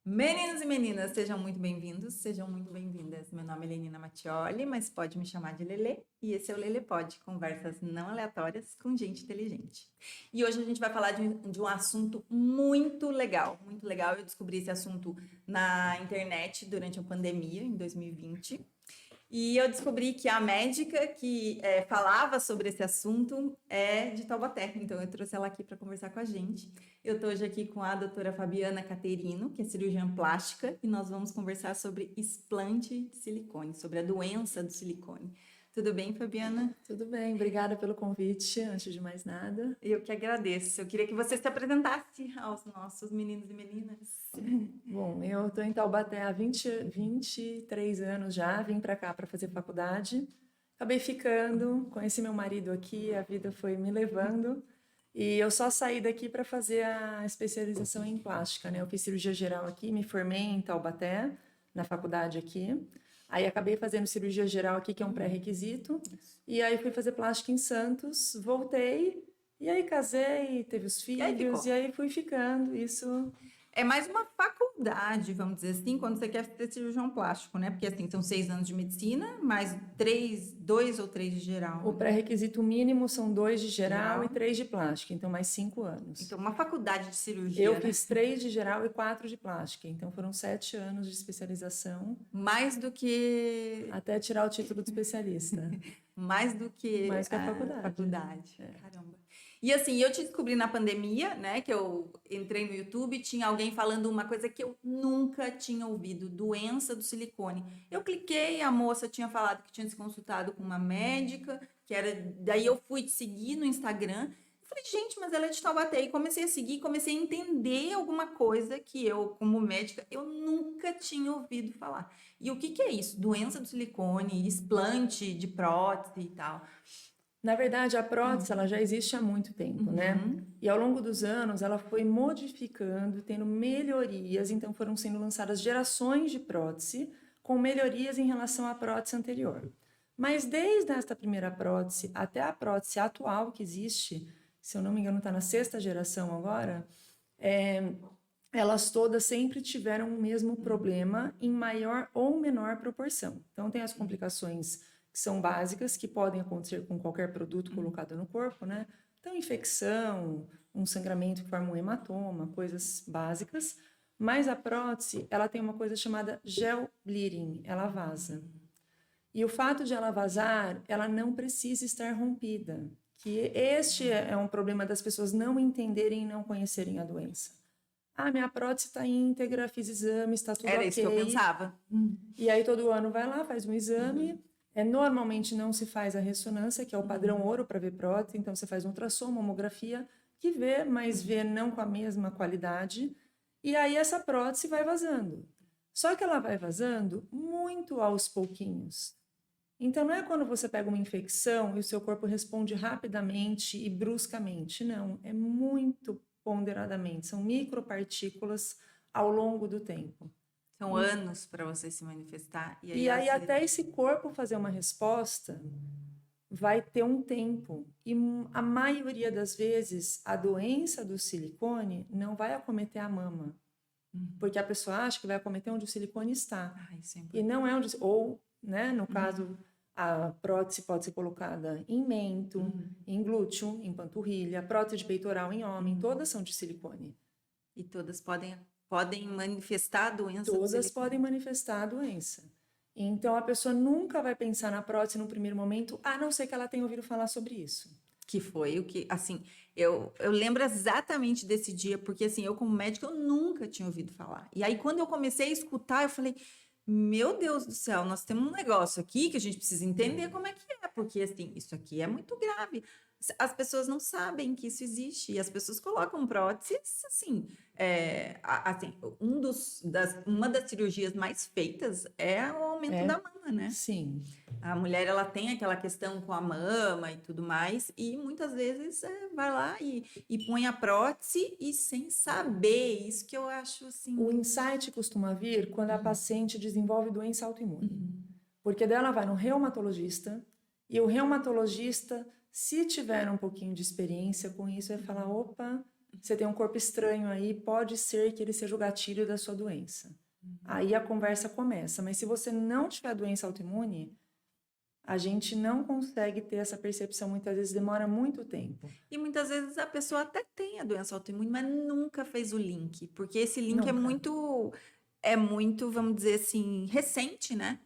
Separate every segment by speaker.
Speaker 1: Meninos e meninas, sejam muito bem-vindos, sejam muito bem-vindas. Meu nome é Lenina Mattioli, mas pode me chamar de Lelê, e esse é o Lelê Pod, conversas não aleatórias com gente inteligente. E hoje a gente vai falar de um assunto muito legal, muito legal. Eu descobri esse assunto na internet durante a pandemia, em 2020. E eu descobri que a médica que falava sobre esse assunto é de Taubaté, então eu trouxe ela aqui para conversar com a gente. Eu estou hoje aqui com a doutora Fabiana Caterino, que é cirurgiã plástica, e nós vamos conversar sobre explante de silicone, sobre a doença do silicone. Tudo bem, Fabiana?
Speaker 2: Tudo bem, obrigada pelo convite, antes de mais nada.
Speaker 1: Eu que agradeço. Eu queria que você se apresentasse aos nossos meninos e meninas.
Speaker 2: Bom, eu estou em Taubaté há 23 anos já, vim para cá para fazer faculdade. Acabei ficando, conheci meu marido aqui, a vida foi me levando. E eu só saí daqui para fazer a especialização em plástica, né? Eu fiz cirurgia geral aqui, me formei em Taubaté, na faculdade aqui. Aí acabei fazendo cirurgia geral aqui, que é um pré-requisito. E aí fui fazer plástica em Santos, voltei, e aí casei, teve os
Speaker 1: E aí
Speaker 2: filhos,
Speaker 1: ficou.
Speaker 2: e aí fui ficando. Isso.
Speaker 1: É mais uma faculdade, vamos dizer assim, quando você quer ser cirurgião plástico, né? Porque assim, são 6 anos de medicina, mais 2 ou 3 de geral,
Speaker 2: O
Speaker 1: né?
Speaker 2: pré-requisito mínimo são 2 de geral e
Speaker 1: Geral.
Speaker 2: 3 de plástica, então mais 5 anos.
Speaker 1: Então, uma faculdade de
Speaker 2: Eu
Speaker 1: cirurgia, né?
Speaker 2: fiz 3 de geral e 4 de plástica, então foram 7 anos de especialização
Speaker 1: Mais do que
Speaker 2: até tirar o título de especialista.
Speaker 1: mais do que
Speaker 2: Mais que a
Speaker 1: a
Speaker 2: faculdade.
Speaker 1: faculdade. Caramba. E assim, eu te descobri na pandemia, né? Que eu entrei no YouTube, tinha alguém falando uma coisa que eu nunca tinha ouvido, doença do silicone. Eu cliquei, a moça tinha falado que tinha se consultado com uma médica, que era. Daí eu fui te seguir no Instagram. Falei, gente, mas ela é de Taubaté. E comecei a seguir, comecei a entender alguma coisa que eu, como médica, eu nunca tinha ouvido falar. E o que que é isso? Doença do silicone, explante de prótese e tal.
Speaker 2: Na verdade, a prótese ela já existe há muito tempo, né? E ao longo dos anos ela foi modificando, tendo melhorias, então foram sendo lançadas gerações de prótese com melhorias em relação à prótese anterior. Mas desde esta primeira prótese até a prótese atual que existe, se eu não me engano está na sexta geração agora, elas todas sempre tiveram o mesmo problema em maior ou menor proporção. Então tem as complicações que são básicas, que podem acontecer com qualquer produto colocado no corpo, né? Então, infecção, um sangramento que forma um hematoma, coisas básicas. Mas a prótese, ela tem uma coisa chamada gel bleeding, ela vaza. E o fato de ela vazar, ela não precisa estar rompida. Que este é um problema das pessoas não entenderem e não conhecerem a doença. Ah, minha prótese está íntegra, fiz exame, está tudo
Speaker 1: Era isso que eu
Speaker 2: ok.
Speaker 1: pensava.
Speaker 2: E aí todo ano vai lá, faz um exame. Normalmente não se faz a ressonância, que é o padrão ouro para ver prótese. Então você faz um ultrassom, mamografia, que vê, mas vê não com a mesma qualidade. E aí essa prótese vai vazando. Só que ela vai vazando muito aos pouquinhos. Então não é quando você pega uma infecção e o seu corpo responde rapidamente e bruscamente. Não, é muito ponderadamente. São micropartículas ao longo do tempo.
Speaker 1: São anos para você se manifestar. E aí,
Speaker 2: E
Speaker 1: às
Speaker 2: aí,
Speaker 1: vezes.
Speaker 2: até esse corpo fazer uma resposta, vai ter um tempo. E a maioria das vezes, a doença do silicone não vai acometer a mama. Porque a pessoa acha que vai acometer onde o silicone está.
Speaker 1: Ah, isso é
Speaker 2: E
Speaker 1: importante.
Speaker 2: não é onde. Ou, né, no caso, a prótese pode ser colocada em mento, em glúteo, em panturrilha, prótese de peitoral em homem, todas são de silicone.
Speaker 1: E todas podem manifestar a doença do
Speaker 2: Todas podem
Speaker 1: silicone.
Speaker 2: manifestar a doença. Então, a pessoa nunca vai pensar na prótese no primeiro momento, a não ser que ela tenha ouvido falar sobre isso.
Speaker 1: Que foi o que, assim, eu lembro exatamente desse dia, porque assim, eu como médica, eu nunca tinha ouvido falar. E aí, quando eu comecei a escutar, eu falei, meu Deus do céu, nós temos um negócio aqui que a gente precisa entender como é que é, porque assim, isso aqui é muito grave. As pessoas não sabem que isso existe, e as pessoas colocam próteses, assim, assim, uma das cirurgias mais feitas é o aumento
Speaker 2: É,
Speaker 1: da mama, né?
Speaker 2: sim.
Speaker 1: A mulher, ela tem aquela questão com a mama e tudo mais, e muitas vezes vai lá e põe a prótese e sem saber, isso que eu acho
Speaker 2: O
Speaker 1: assim.
Speaker 2: insight costuma vir quando a paciente desenvolve doença autoimune. Porque dela vai no reumatologista, e o reumatologista, se tiver um pouquinho de experiência com isso, vai falar: opa, você tem um corpo estranho aí, pode ser que ele seja o gatilho da sua doença. Aí a conversa começa, mas se você não tiver doença autoimune, a gente não consegue ter essa percepção, muitas vezes demora muito tempo.
Speaker 1: E muitas vezes a pessoa até tem a doença autoimune, mas nunca fez o link, porque esse link é muito, vamos dizer assim, recente, né?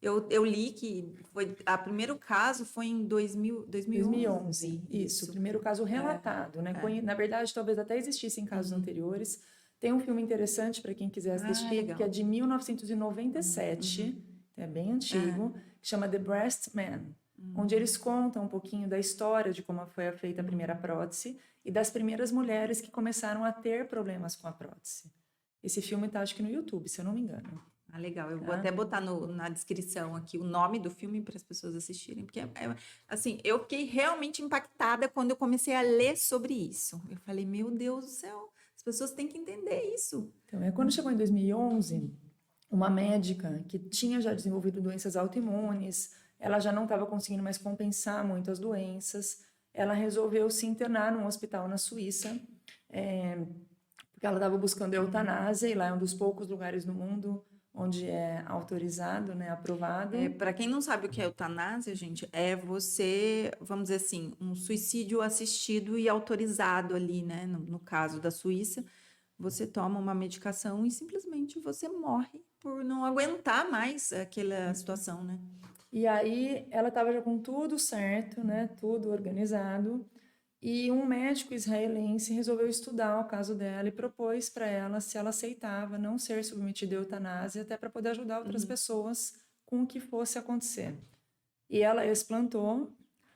Speaker 1: Eu li que o primeiro caso foi em 2011.
Speaker 2: Isso, o primeiro caso relatado, né? Na verdade, talvez até existissem casos anteriores. Tem um filme interessante para quem quiser assistir, que é de 1997, é bem antigo, que chama The Breast Man, onde eles contam um pouquinho da história de como foi feita a primeira prótese e das primeiras mulheres que começaram a ter problemas com a prótese. Esse filme está, acho que no YouTube, se eu não me engano.
Speaker 1: Ah, legal. Eu vou até botar na descrição aqui o nome do filme para as pessoas assistirem, porque assim, eu fiquei realmente impactada quando eu comecei a ler sobre isso. Eu falei, meu Deus do céu, as pessoas têm que entender isso.
Speaker 2: Então, quando chegou em 2011, uma médica que tinha já desenvolvido doenças autoimunes, ela já não estava conseguindo mais compensar muito as doenças, ela resolveu se internar num hospital na Suíça, porque ela estava buscando eutanásia, e lá é um dos poucos lugares no mundo onde é autorizado, né, aprovado.
Speaker 1: Para quem não sabe o que é eutanásia, gente, é você, vamos dizer assim, um suicídio assistido e autorizado ali, né? No caso da Suíça, você toma uma medicação e simplesmente você morre por não aguentar mais aquela situação, né?
Speaker 2: E aí ela estava já com tudo certo, né? Tudo organizado. E um médico israelense resolveu estudar o caso dela e propôs para ela se ela aceitava não ser submetida à eutanásia, até para poder ajudar outras pessoas com o que fosse acontecer. E ela explantou.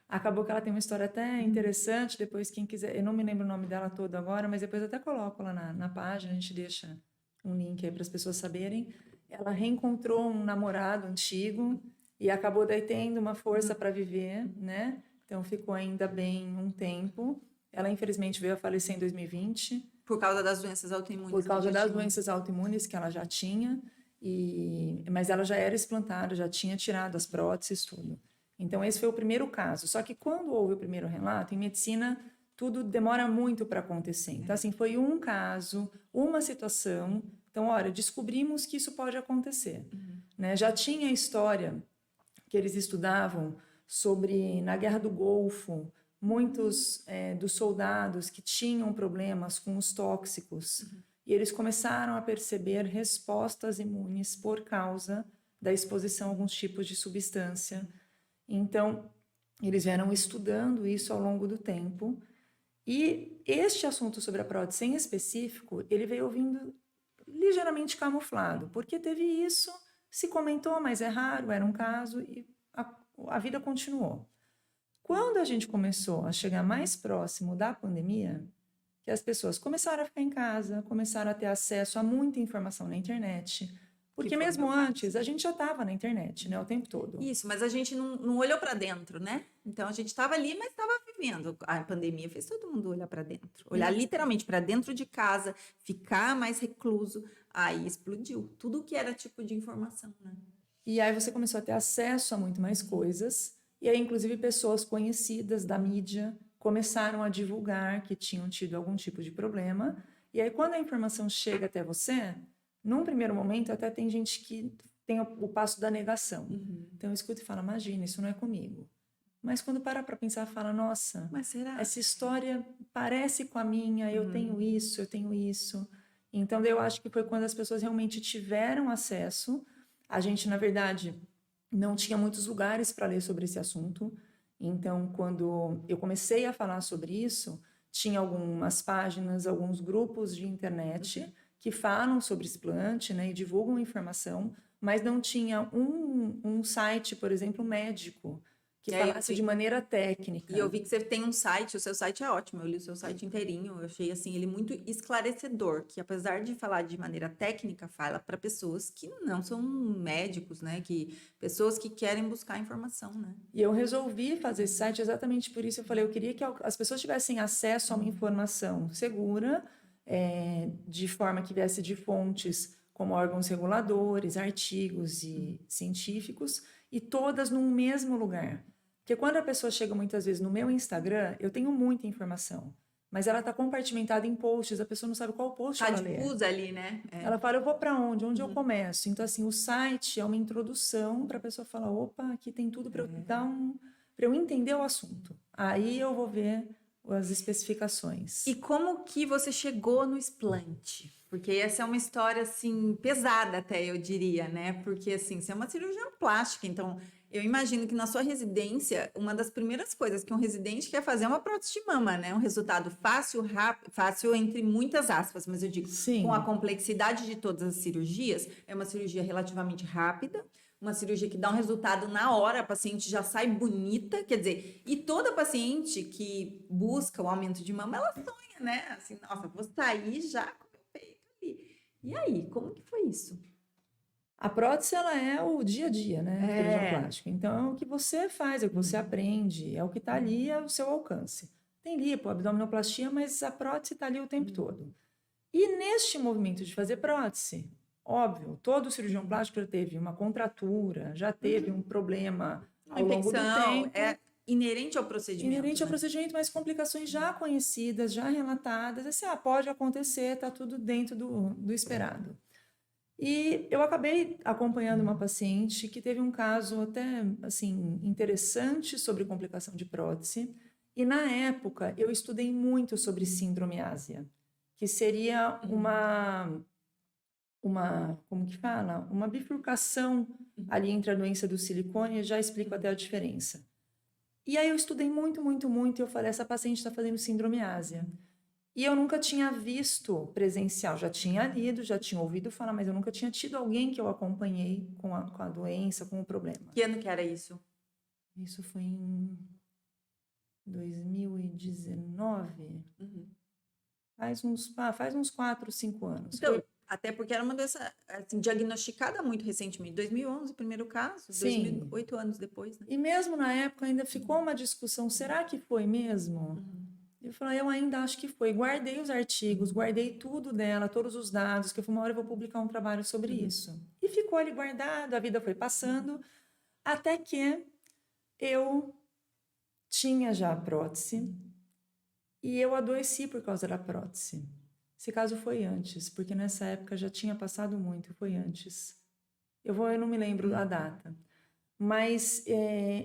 Speaker 2: Acabou que ela tem uma história até interessante, depois quem quiser, eu não me lembro o nome dela todo agora, mas depois eu até coloco lá na página, a gente deixa um link aí para as pessoas saberem. Ela reencontrou um namorado antigo e acabou daí tendo uma força para viver, né? Então, ficou ainda bem um tempo. Ela, infelizmente, veio a falecer em 2020.
Speaker 1: Por causa das doenças autoimunes.
Speaker 2: Por causa das doenças autoimunes que ela já tinha. Mas ela já era explantada, já tinha tirado as próteses, tudo. Então, esse foi o primeiro caso. Só que quando houve o primeiro relato, em medicina, tudo demora muito para acontecer. Então, assim, foi um caso, uma situação. Então, olha, descobrimos que isso pode acontecer. Né? Já tinha história que eles estudavam sobre, na Guerra do Golfo, muitos dos soldados que tinham problemas com os tóxicos, e eles começaram a perceber respostas imunes por causa da exposição a alguns tipos de substância. Então, eles vieram estudando isso ao longo do tempo, e este assunto sobre a prótese em específico, ele veio vindo ligeiramente camuflado, porque teve isso, se comentou, mas é raro, era um caso, e a vida continuou. Quando a gente começou a chegar mais próximo da pandemia, que as pessoas começaram a ficar em casa, começaram a ter acesso a muita informação na internet, porque mesmo antes a gente já estava na internet, né, o tempo todo.
Speaker 1: Isso, mas a gente não olhou para dentro, né? Então a gente estava ali, mas estava vivendo. A pandemia fez todo mundo olhar para dentro, olhar literalmente para dentro de casa, ficar mais recluso. Aí explodiu tudo que era tipo de informação, né?
Speaker 2: E aí você começou a ter acesso a muito mais coisas, e aí inclusive pessoas conhecidas da mídia começaram a divulgar que tinham tido algum tipo de problema, e aí quando a informação chega até você, num primeiro momento até tem gente que tem o passo da negação. Então escuta e fala, imagina, isso não é comigo. Mas quando para pensar, fala, nossa,
Speaker 1: mas será?
Speaker 2: Essa história parece com a minha, eu tenho isso, eu tenho isso. Então eu acho que foi quando as pessoas realmente tiveram acesso. A gente, na verdade, não tinha muitos lugares para ler sobre esse assunto. Então, quando eu comecei a falar sobre isso, tinha algumas páginas, alguns grupos de internet que falam sobre explante, né, e divulgam informação, mas não tinha um site, por exemplo, médico, que falasse de maneira técnica.
Speaker 1: E eu vi que você tem um site, o seu site é ótimo, eu li o seu site inteirinho, eu achei assim, ele muito esclarecedor, que apesar de falar de maneira técnica, fala para pessoas que não são médicos, né, que pessoas que querem buscar informação, né.
Speaker 2: E eu resolvi fazer esse site exatamente por isso, eu falei, eu queria que as pessoas tivessem acesso a uma informação segura, de forma que viesse de fontes como órgãos reguladores, artigos e científicos, e todas no mesmo lugar. Porque quando a pessoa chega muitas vezes no meu Instagram, eu tenho muita informação, mas ela está compartimentada em posts, a pessoa não sabe qual post
Speaker 1: Tá
Speaker 2: ela lê.
Speaker 1: difusa ali, né?
Speaker 2: Ela fala, eu vou para onde? Onde eu começo? Então, assim, o site é uma introdução para a pessoa falar, opa, aqui tem tudo para eu dar para eu entender o assunto. Aí eu vou ver as especificações.
Speaker 1: E como que você chegou no explante? Porque essa é uma história, assim, pesada até, eu diria, né? Porque, assim, você é uma cirurgiã plástica, então eu imagino que na sua residência, uma das primeiras coisas que um residente quer fazer é uma prótese de mama, né? Um resultado fácil, rápido, fácil entre muitas aspas, mas eu digo,
Speaker 2: Sim.
Speaker 1: com a complexidade de todas as cirurgias, é uma cirurgia relativamente rápida, uma cirurgia que dá um resultado na hora, a paciente já sai bonita, quer dizer, e toda paciente que busca o aumento de mama, ela sonha, né? Assim, nossa, vou sair já com o meu peito ali. E aí, como que foi isso?
Speaker 2: A prótese, ela é o dia a dia, né? Cirurgião plástico. Então, é o que você faz, é o que você aprende, é o que está ali ao seu alcance. Tem lipo, abdominoplastia, mas a prótese está ali o tempo todo. E neste movimento de fazer prótese, óbvio, todo cirurgião plástico já teve uma contratura, já teve um problema ao longo do tempo.
Speaker 1: É inerente ao procedimento.
Speaker 2: Inerente ao procedimento, mas complicações já conhecidas, já relatadas. Assim, pode acontecer, está tudo dentro do esperado. E eu acabei acompanhando uma paciente que teve um caso até, assim, interessante sobre complicação de prótese. E, na época, eu estudei muito sobre síndrome ásia, que seria como que fala? Uma bifurcação ali entre a doença do silicone, eu já explico até a diferença. E aí eu estudei muito, muito, muito, e eu falei, essa paciente está fazendo síndrome ásia. E eu nunca tinha visto presencial, já tinha lido, já tinha ouvido falar, mas eu nunca tinha tido alguém que eu acompanhei com a doença, com o problema.
Speaker 1: Que ano que era isso?
Speaker 2: Isso foi em 2019. Faz uns 4, 5 anos.
Speaker 1: Então, até porque era uma doença assim, diagnosticada muito recentemente. 2011, o primeiro caso.
Speaker 2: Sim.
Speaker 1: 2008 anos depois. Né?
Speaker 2: E mesmo na época ainda ficou uma discussão, será que foi mesmo? Eu falei, eu ainda acho que foi. Guardei os artigos, guardei tudo dela, todos os dados, que eu falei, uma hora eu vou publicar um trabalho sobre isso. E ficou ali guardado, a vida foi passando, até que eu tinha já a prótese e eu adoeci por causa da prótese. Esse caso foi antes, porque nessa época já tinha passado muito, foi antes. Eu não me lembro a data. Mas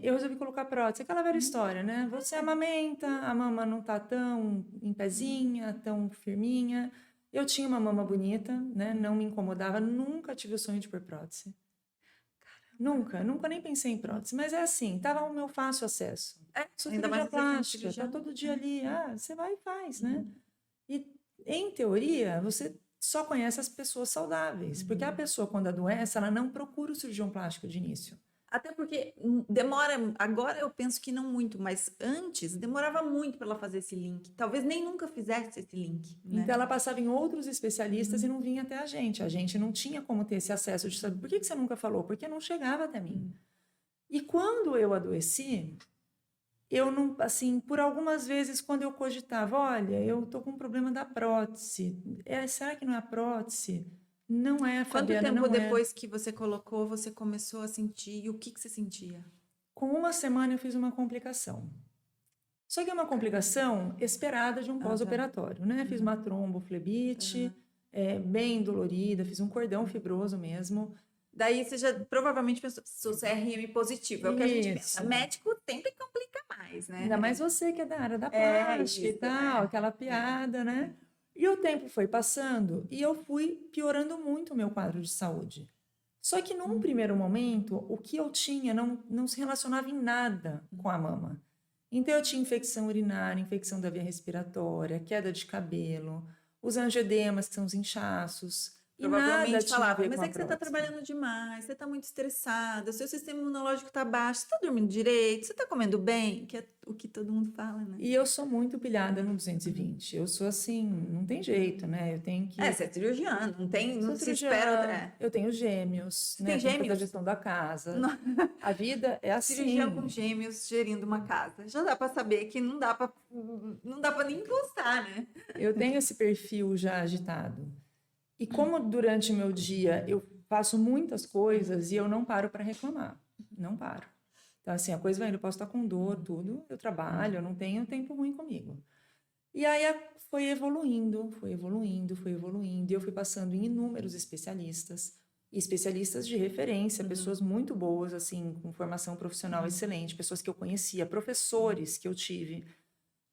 Speaker 2: eu resolvi colocar prótese, aquela velha história, né? Você amamenta, a mama não tá tão em pezinha, tão firminha. Eu tinha uma mama bonita, né? Não me incomodava, nunca tive o sonho de pôr prótese. Nunca nem pensei em prótese. Mas é assim, tava ao meu fácil acesso. Sou cirurgia plástica, tá todo dia ali. Você vai e faz, né? E, em teoria, você só conhece as pessoas saudáveis. Porque a pessoa, quando adoece, ela não procura o cirurgião plástico de início.
Speaker 1: Até porque demora, agora eu penso que não muito, mas antes demorava muito para ela fazer esse link. Talvez nem nunca fizesse esse link. Né?
Speaker 2: Então ela passava em outros especialistas e não vinha até a gente. A gente não tinha como ter esse acesso de saber por que você nunca falou? Porque não chegava até mim. E quando eu adoeci, eu não, assim, por algumas vezes quando eu cogitava, olha, eu tô com um problema da prótese. Será que não é a prótese? Não é, Fabiana,
Speaker 1: Quanto tempo depois que você colocou, você começou a sentir? E o que você sentia?
Speaker 2: Com 1 semana eu fiz uma complicação. Só que é uma complicação esperada de um pós-operatório, né? Fiz uma tromboflebite, bem dolorida, fiz um cordão fibroso mesmo.
Speaker 1: Daí você já provavelmente pensou, sou CRM positivo, é o que a gente pensa. Médico sempre complica mais, né?
Speaker 2: Ainda mais você que é da área da plástica e tal, aquela piada, né? E o tempo foi passando e eu fui piorando muito o meu quadro de saúde. Só que num primeiro momento, o que eu tinha não se relacionava em nada com a mama. Então eu tinha infecção urinária, infecção da via respiratória, queda de cabelo, os angioedemas, que são os inchaços.
Speaker 1: Provavelmente falava, mas é que você está trabalhando demais, você está muito estressada, o seu sistema imunológico está baixo, você está dormindo direito, você está comendo bem, que é o que todo mundo fala, né?
Speaker 2: E eu sou muito pilhada no 220. Eu sou assim, não tem jeito, né? Eu tenho que...
Speaker 1: você é cirurgiã, não se espera outra...
Speaker 2: Eu tenho gêmeos, né?
Speaker 1: Tem gêmeos?
Speaker 2: A gestão da casa. Não. A vida é assim.
Speaker 1: Cirurgiã com gêmeos gerindo uma casa. Já dá para saber que não dá para nem encostar, né?
Speaker 2: Eu tenho esse perfil já agitado. E como durante o meu dia eu faço muitas coisas e eu não paro para reclamar, não paro. Então, assim, a coisa vai indo, eu posso estar com dor, tudo, eu trabalho, eu não tenho tempo ruim comigo. E aí foi evoluindo, foi evoluindo, foi evoluindo. E eu fui passando em inúmeros especialistas de referência, pessoas muito boas, assim, com formação profissional excelente, pessoas que eu conhecia, professores que eu tive.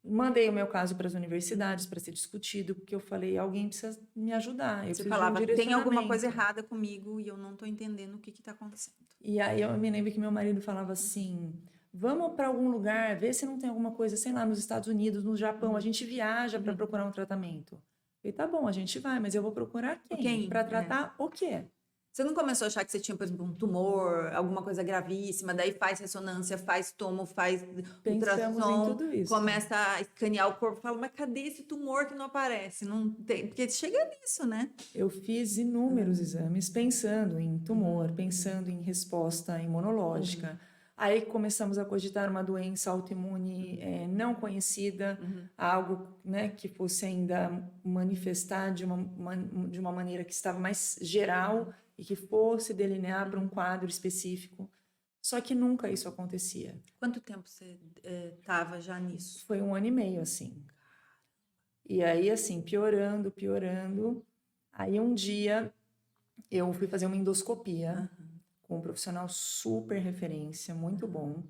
Speaker 2: Mandei o meu caso para as universidades para ser discutido, porque eu falei, alguém precisa me ajudar, eu
Speaker 1: Você
Speaker 2: preciso
Speaker 1: falava,
Speaker 2: de um
Speaker 1: tem alguma coisa
Speaker 2: direcionamento.
Speaker 1: errada comigo e eu não estou entendendo o que está acontecendo.
Speaker 2: E aí eu me lembro que meu marido falava assim, vamos para algum lugar, ver se não tem alguma coisa, sei lá, nos Estados Unidos, no Japão, a gente viaja para procurar um tratamento. Eu falei, tá bom, a gente vai, mas eu vou procurar quem?
Speaker 1: Quem?
Speaker 2: Para tratar o quê?
Speaker 1: Você não começou a achar que você tinha, por exemplo, um tumor, alguma coisa gravíssima, daí faz ressonância, faz tomo, faz
Speaker 2: Pensamos em
Speaker 1: ultrassom,
Speaker 2: tudo isso.
Speaker 1: começa a escanear o corpo, fala, mas cadê esse tumor que não aparece? Não tem, porque chega nisso, né?
Speaker 2: Eu fiz inúmeros exames pensando em tumor, pensando em resposta imunológica. Aí começamos a cogitar uma doença autoimune não conhecida, algo, né, que fosse ainda manifestar de uma maneira que estava mais geral e que fosse delinear para um quadro específico. Só que nunca isso acontecia.
Speaker 1: Quanto tempo você estava já nisso?
Speaker 2: Foi 1 ano e meio, assim. E aí, assim, piorando, piorando. Aí um dia eu fui fazer uma endoscopia com um profissional super referência, muito bom.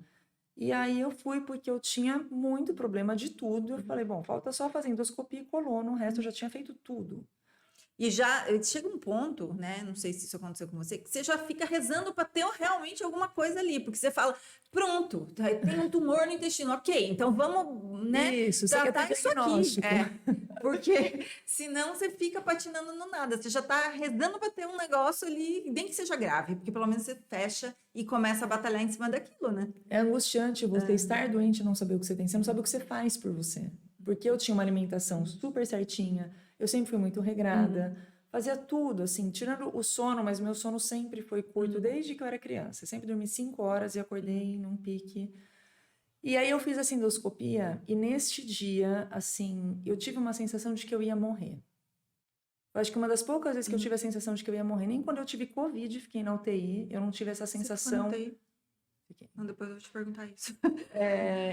Speaker 2: E aí eu fui porque eu tinha muito problema de tudo. Eu falei, bom, falta só fazer endoscopia e coluna, o resto eu já tinha feito tudo.
Speaker 1: E já chega um ponto, né? Não sei se isso aconteceu com você, que você já fica rezando para ter realmente alguma coisa ali, porque você fala, pronto, tem um tumor no intestino, ok, então vamos, né?
Speaker 2: Isso, você quer
Speaker 1: Tratar
Speaker 2: ter
Speaker 1: isso aqui.
Speaker 2: diagnóstico.
Speaker 1: Porque senão você fica patinando no nada. Você já está rezando para ter um negócio ali, nem que seja grave, porque pelo menos você fecha e começa a batalhar em cima daquilo, né?
Speaker 2: É angustiante você estar doente e não saber o que você tem. Você não sabe o que você faz por você. Porque eu tinha uma alimentação super certinha, eu sempre fui muito regrada, fazia tudo, assim, tirando o sono, mas meu sono sempre foi curto desde que eu era criança. Eu sempre dormi 5 horas e acordei num pique. E aí eu fiz essa endoscopia e neste dia, assim, eu tive uma sensação de que eu ia morrer. Eu acho que uma das poucas vezes que eu tive a sensação de que eu ia morrer, nem quando eu tive Covid, fiquei na UTI, eu não tive essa sensação.
Speaker 1: Não, depois eu vou te perguntar isso.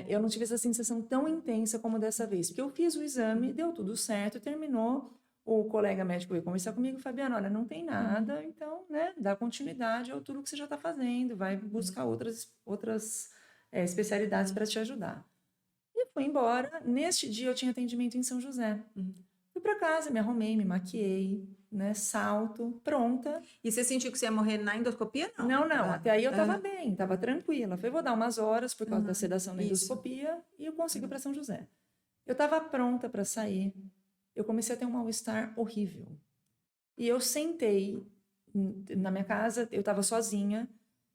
Speaker 2: Eu não tive essa sensação tão intensa como dessa vez, porque eu fiz o exame, deu tudo certo, terminou. O colega médico veio conversar comigo, Fabiana, olha, não tem nada, então, né, dá continuidade a tudo que você já está fazendo, vai buscar outras especialidades para te ajudar. E fui embora. Neste dia eu tinha atendimento em São José. Fui para casa, me arrumei, me maquiei, né, salto, pronta.
Speaker 1: E você sentiu que você ia morrer na endoscopia? Não.
Speaker 2: Não, até aí eu estava bem, estava tranquila. Falei, vou dar umas horas por causa da sedação da
Speaker 1: Isso.
Speaker 2: endoscopia e eu consigo ir para São José. Eu estava pronta para sair. Eu comecei a ter um mal-estar horrível. E eu sentei na minha casa, eu estava sozinha,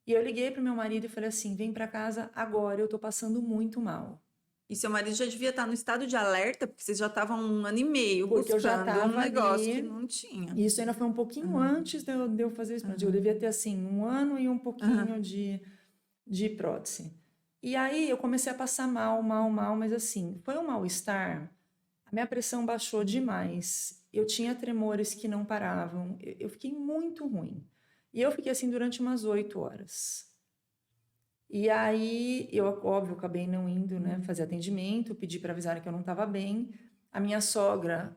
Speaker 2: e eu liguei para o meu marido e falei assim, vem para casa agora, eu estou passando muito mal.
Speaker 1: E seu marido já devia estar no estado de alerta, porque vocês já estavam 1 ano e meio
Speaker 2: Porque eu já
Speaker 1: buscando
Speaker 2: estava
Speaker 1: um negócio
Speaker 2: ali,
Speaker 1: que não tinha.
Speaker 2: e isso ainda foi um pouquinho antes de eu fazer isso. Eu devia ter, assim, 1 ano e um pouquinho de prótese. E aí eu comecei a passar mal, mas assim, foi um mal-estar. A minha pressão baixou demais. Eu tinha tremores que não paravam. Eu fiquei muito ruim. E eu fiquei assim durante umas 8 horas. E aí, eu, óbvio, acabei não indo, né, fazer atendimento, pedi para avisarem que eu não estava bem. A minha sogra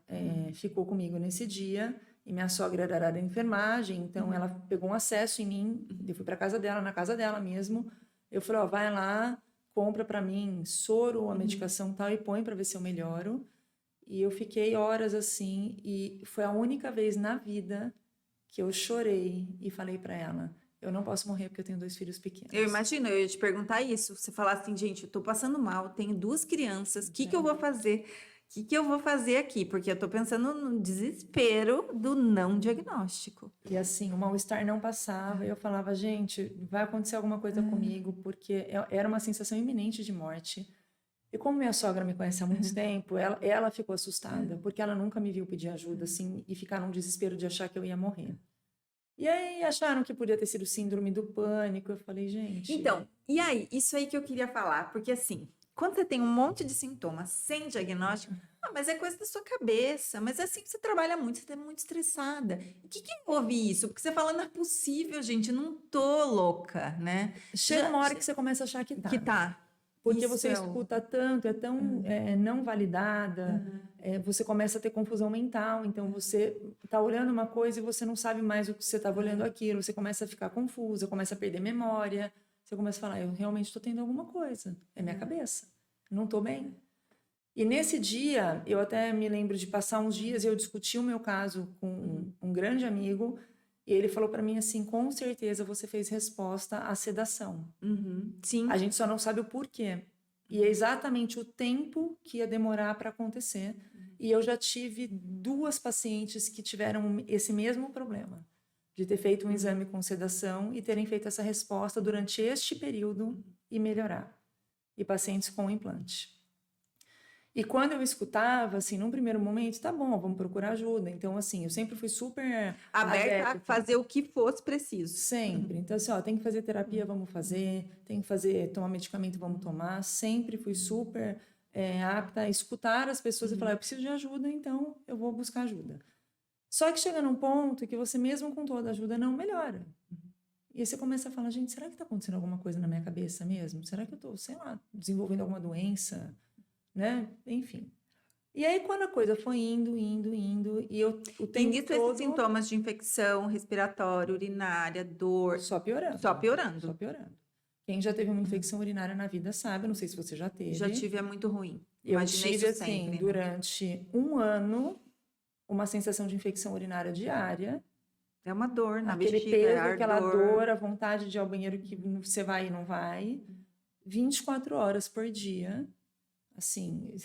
Speaker 2: ficou comigo nesse dia, e minha sogra era da área da enfermagem, então ela pegou um acesso em mim, eu fui para casa dela, na casa dela mesmo. Eu falei, ó, vai lá, compra para mim soro, a medicação tal, e põe para ver se eu melhoro. E eu fiquei horas assim, e foi a única vez na vida que eu chorei e falei para ela, eu não posso morrer porque eu tenho 2 filhos pequenos.
Speaker 1: Eu imagino, eu ia te perguntar isso. Você falar assim, gente, eu tô passando mal, tenho 2 crianças, o que eu vou fazer? O que eu vou fazer aqui? Porque eu tô pensando no desespero do não diagnóstico.
Speaker 2: E assim, o mal-estar não passava, e eu falava, gente, vai acontecer alguma coisa comigo, porque era uma sensação iminente de morte. E como minha sogra me conhece há muito tempo, ela ficou assustada, porque ela nunca me viu pedir ajuda, assim, e ficar num desespero de achar que eu ia morrer. E aí acharam que podia ter sido síndrome do pânico. Eu falei, gente.
Speaker 1: Então, e aí, isso aí que eu queria falar, porque assim, quando você tem um monte de sintomas sem diagnóstico, mas é coisa da sua cabeça, mas é assim que você trabalha muito, você está muito estressada. O que envolve isso? Porque você fala, não é possível, gente, não tô louca, né?
Speaker 2: Chega uma hora que você começa a achar que tá.
Speaker 1: Que tá.
Speaker 2: Porque
Speaker 1: Isso
Speaker 2: você
Speaker 1: é
Speaker 2: escuta tanto, é tão não validada, você começa a ter confusão mental, então você está olhando uma coisa e você não sabe mais o que você estava olhando aquilo, você começa a ficar confusa, começa a perder memória, você começa a falar, eu realmente estou tendo alguma coisa, é minha cabeça, não estou bem. E nesse dia, eu até me lembro de passar uns dias e eu discuti o meu caso com um grande amigo, e ele falou para mim assim, com certeza você fez resposta à sedação.
Speaker 1: Sim.
Speaker 2: A gente só não sabe o porquê. E é exatamente o tempo que ia demorar para acontecer. E eu já tive 2 pacientes que tiveram esse mesmo problema, de ter feito um exame com sedação e terem feito essa resposta durante este período e melhorar. E pacientes com implante. E quando eu escutava, assim, num primeiro momento, tá bom, vamos procurar ajuda. Então, assim, eu sempre fui super
Speaker 1: Aberta a
Speaker 2: adepta.
Speaker 1: fazer o que fosse preciso.
Speaker 2: Sempre. Então, assim, ó, tem que fazer terapia, vamos fazer. Tem que fazer, tomar medicamento, vamos tomar. Sempre fui super apta a escutar as pessoas e falar, eu preciso de ajuda, então eu vou buscar ajuda. Só que chega num ponto que você mesmo com toda a ajuda não melhora. E aí você começa a falar, gente, será que está acontecendo alguma coisa na minha cabeça mesmo? Será que eu estou, sei lá, desenvolvendo alguma doença? Né? Enfim. E aí, quando a coisa foi indo, e o tempo
Speaker 1: Início
Speaker 2: todo...
Speaker 1: esses sintomas de infecção respiratória, urinária, dor.
Speaker 2: Só piorando.
Speaker 1: Só piorando.
Speaker 2: Só piorando. Quem já teve uma infecção urinária na vida sabe, não sei se você já teve.
Speaker 1: Já tive, é muito ruim.
Speaker 2: Eu
Speaker 1: Imaginei
Speaker 2: tive,
Speaker 1: isso sempre,
Speaker 2: assim, durante um ano, uma sensação de infecção urinária diária.
Speaker 1: É uma dor na
Speaker 2: Aquele
Speaker 1: bexiga,
Speaker 2: peso,
Speaker 1: ardor.
Speaker 2: aquela dor, a vontade de ir ao banheiro que você vai e não vai. 24 horas por dia. Assim,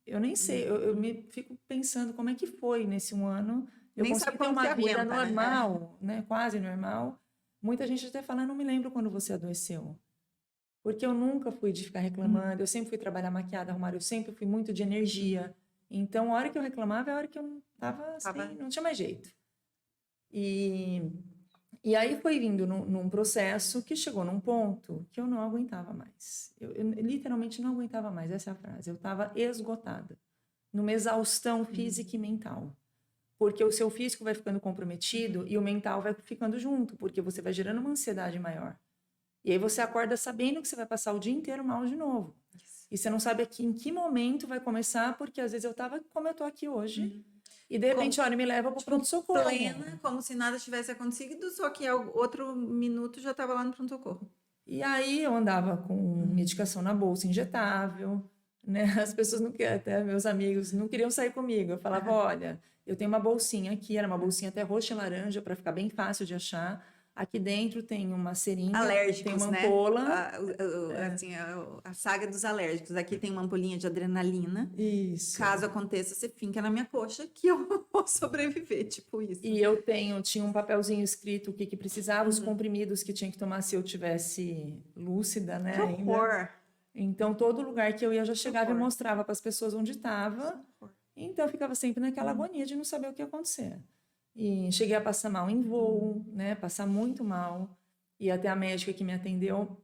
Speaker 2: eu nem sei, eu me fico pensando como é que foi nesse um ano. Eu
Speaker 1: Nem
Speaker 2: consegui
Speaker 1: sabe
Speaker 2: ter
Speaker 1: como
Speaker 2: uma
Speaker 1: se
Speaker 2: vida
Speaker 1: aguenta, né?
Speaker 2: normal, né? Quase normal. Muita gente até fala, não me lembro quando você adoeceu. Porque eu nunca fui de ficar reclamando, eu sempre fui trabalhar maquiada, arrumar, eu sempre fui muito de energia. Então, a hora que eu reclamava é a hora que eu não tava assim, não tinha mais jeito. E aí foi vindo num processo que chegou num ponto que eu não aguentava mais. Eu literalmente não aguentava mais, essa é a frase. Eu estava esgotada, numa exaustão física e mental. Porque o seu físico vai ficando comprometido e o mental vai ficando junto, porque você vai gerando uma ansiedade maior. E aí você acorda sabendo que você vai passar o dia inteiro mal de novo. E você não sabe aqui em que momento vai começar, porque às vezes eu estava como eu tô aqui hoje. E de repente, olha, me leva para o pronto-socorro.
Speaker 1: Plena, como se nada tivesse acontecido, só que outro minuto já estava lá no pronto-socorro.
Speaker 2: E aí eu andava com medicação na bolsa injetável, né? As pessoas não queriam, até meus amigos não queriam sair comigo. Eu falava, olha, eu tenho uma bolsinha aqui, era uma bolsinha até roxa e laranja para ficar bem fácil de achar. Aqui dentro tem uma seringa,
Speaker 1: alérgicos,
Speaker 2: tem uma
Speaker 1: né?
Speaker 2: ampola.
Speaker 1: Assim, a saga dos alérgicos. Aqui tem uma ampolinha de adrenalina.
Speaker 2: Isso.
Speaker 1: Caso aconteça, você finca na minha coxa que eu vou sobreviver, tipo isso.
Speaker 2: E eu tinha um papelzinho escrito o que precisava, os comprimidos que tinha que tomar se eu tivesse lúcida, né?
Speaker 1: Que horror!
Speaker 2: Ainda. Então, todo lugar que eu ia, eu já chegava e mostrava para as pessoas onde estava. Então, eu ficava sempre naquela agonia de não saber o que ia acontecer. E cheguei a passar mal em voo, né? Passar muito mal. E até a médica que me atendeu,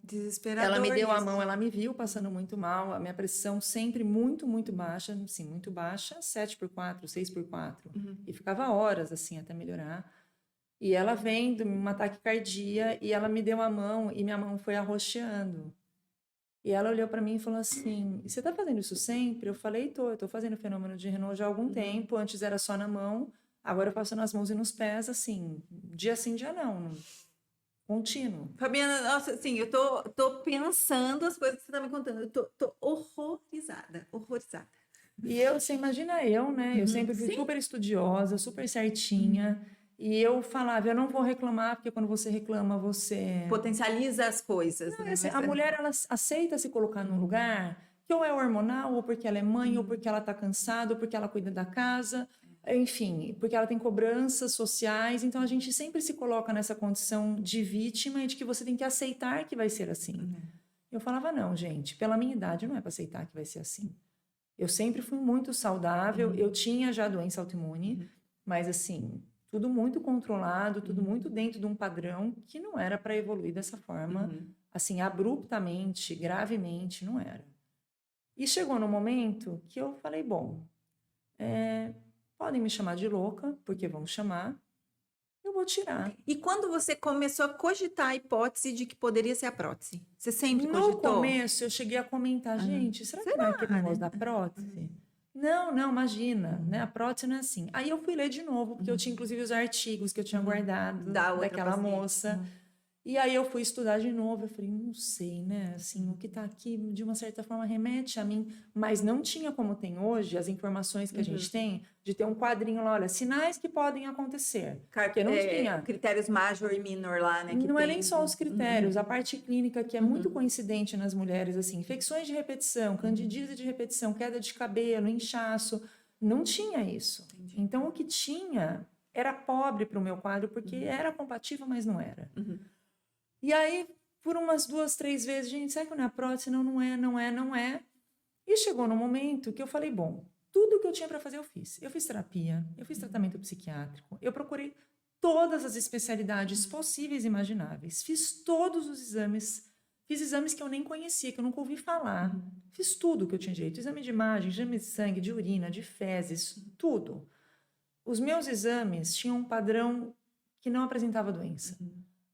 Speaker 2: ela me deu a mão, ela me viu passando muito mal. A minha pressão sempre muito, muito baixa. Assim, muito baixa, 7/4, 6/4. E ficava horas, assim, até melhorar. E ela vendo uma taquicardia e ela me deu a mão e minha mão foi arroxeando. E ela olhou para mim e falou assim, você tá fazendo isso sempre? Eu falei, eu tô fazendo o fenômeno de Renault já há algum tempo. Antes era só na mão, agora eu faço nas mãos e nos pés, assim, dia sim, dia não. Contínuo.
Speaker 1: Fabiana, nossa, assim, eu tô pensando as coisas que você tá me contando. Eu tô horrorizada, horrorizada.
Speaker 2: E você imagina eu, né? Eu sempre fui super estudiosa, super certinha. E eu falava, eu não vou reclamar, porque quando você reclama, você...
Speaker 1: potencializa as coisas,
Speaker 2: não,
Speaker 1: né?
Speaker 2: assim, a mulher, ela aceita se colocar num lugar que ou é hormonal, ou porque ela é mãe, ou porque ela tá cansada, ou porque ela cuida da casa, enfim, porque ela tem cobranças sociais. Então, a gente sempre se coloca nessa condição de vítima e de que você tem que aceitar que vai ser assim. Eu falava, não, gente, pela minha idade, não é para aceitar que vai ser assim. Eu sempre fui muito saudável, eu tinha já doença autoimune, mas assim, tudo muito controlado, tudo muito dentro de um padrão que não era para evoluir dessa forma, assim, abruptamente, gravemente, não era. E chegou no momento que eu falei, bom, podem me chamar de louca, porque vão chamar, eu vou vou tirar.
Speaker 1: E quando você começou a cogitar a hipótese de que poderia ser a prótese? Você sempre
Speaker 2: No
Speaker 1: cogitou?
Speaker 2: começo, eu cheguei a comentar, gente, será que não é aquele negócio da prótese? Não, imagina, né? A prótese não é assim. Aí eu fui ler de novo, porque eu tinha inclusive os artigos que eu tinha guardado daquela moça. E aí eu fui estudar de novo, eu falei, não sei, né? Assim, o que tá aqui, de uma certa forma, remete a mim. Mas não tinha como tem hoje, as informações que a gente tem, de ter um quadrinho lá, olha, sinais que podem acontecer. Porque não tinha.
Speaker 1: Critérios major e minor lá, né? Que
Speaker 2: não
Speaker 1: tem...
Speaker 2: é nem só os critérios, a parte clínica que é muito coincidente nas mulheres, assim, infecções de repetição, candidíase de repetição, queda de cabelo, inchaço, não tinha isso. Entendi. Então, o que tinha era pobre para o meu quadro, porque era compatível, mas não era. E aí, por umas 2, 3 vezes, gente, será que não é a prótese? Não é. E chegou no momento que eu falei, bom, tudo que eu tinha para fazer eu fiz. Eu fiz terapia, eu fiz tratamento psiquiátrico, eu procurei todas as especialidades possíveis e imagináveis. Fiz todos os exames, fiz exames que eu nem conhecia, que eu nunca ouvi falar. Fiz tudo que eu tinha direito, exame de imagem, exame de sangue, de urina, de fezes, tudo. Os meus exames tinham um padrão que não apresentava doença.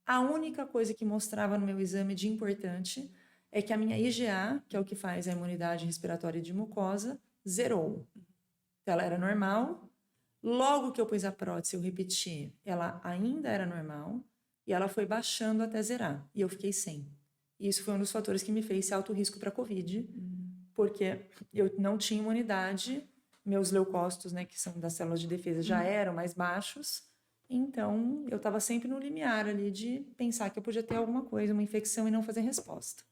Speaker 2: A única coisa que mostrava no meu exame de importante é que a minha IgA, que é o que faz a imunidade respiratória de mucosa, zerou. Ela era normal. Logo que eu pus a prótese, eu repeti, ela ainda era normal e ela foi baixando até zerar. E eu fiquei sem. E isso foi um dos fatores que me fez ser alto risco para a Covid, porque eu não tinha imunidade, meus leucócitos, né, que são das células de defesa, já eram mais baixos. Então, eu estava sempre no limiar ali de pensar que eu podia ter alguma coisa, uma infecção e não fazer resposta.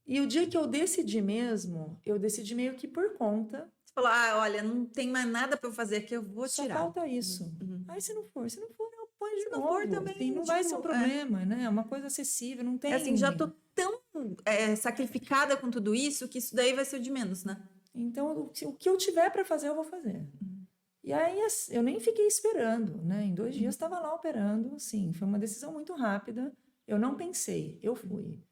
Speaker 2: E o dia que eu decidi mesmo, eu decidi meio que por conta.
Speaker 1: Você falou, olha, não tem mais nada para eu fazer aqui, eu vou tirar.
Speaker 2: Só falta isso. Aí se não for, eu ponho de novo.
Speaker 1: Se não for também,
Speaker 2: assim, não vai ser um problema, né? É uma coisa acessível, não tem...
Speaker 1: assim, já tô tão sacrificada com tudo isso, que isso daí vai ser o de menos, né?
Speaker 2: Então, o que eu tiver para fazer, eu vou fazer. E aí, eu nem fiquei esperando, né? Em 2 dias, estava lá operando, assim. Foi uma decisão muito rápida. Eu não pensei, eu fui.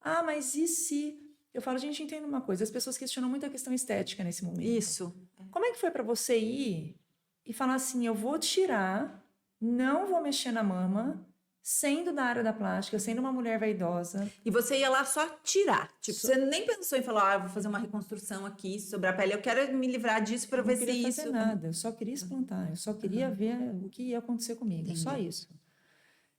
Speaker 2: Mas e se... Eu falo, gente, entenda uma coisa. As pessoas questionam muito a questão estética nesse momento.
Speaker 1: Isso.
Speaker 2: Como é que foi para você ir e falar assim, eu vou tirar, não vou mexer na mama, sendo da área da plástica, sendo uma mulher vaidosa.
Speaker 1: E você ia lá só tirar. Tipo, você nem pensou em falar, vou fazer uma reconstrução aqui sobre a pele, eu quero me livrar disso para ver se isso...
Speaker 2: Eu não queria fazer nada, eu só queria explantar, eu só queria ver o que ia acontecer comigo,
Speaker 1: Entendi.
Speaker 2: Só isso.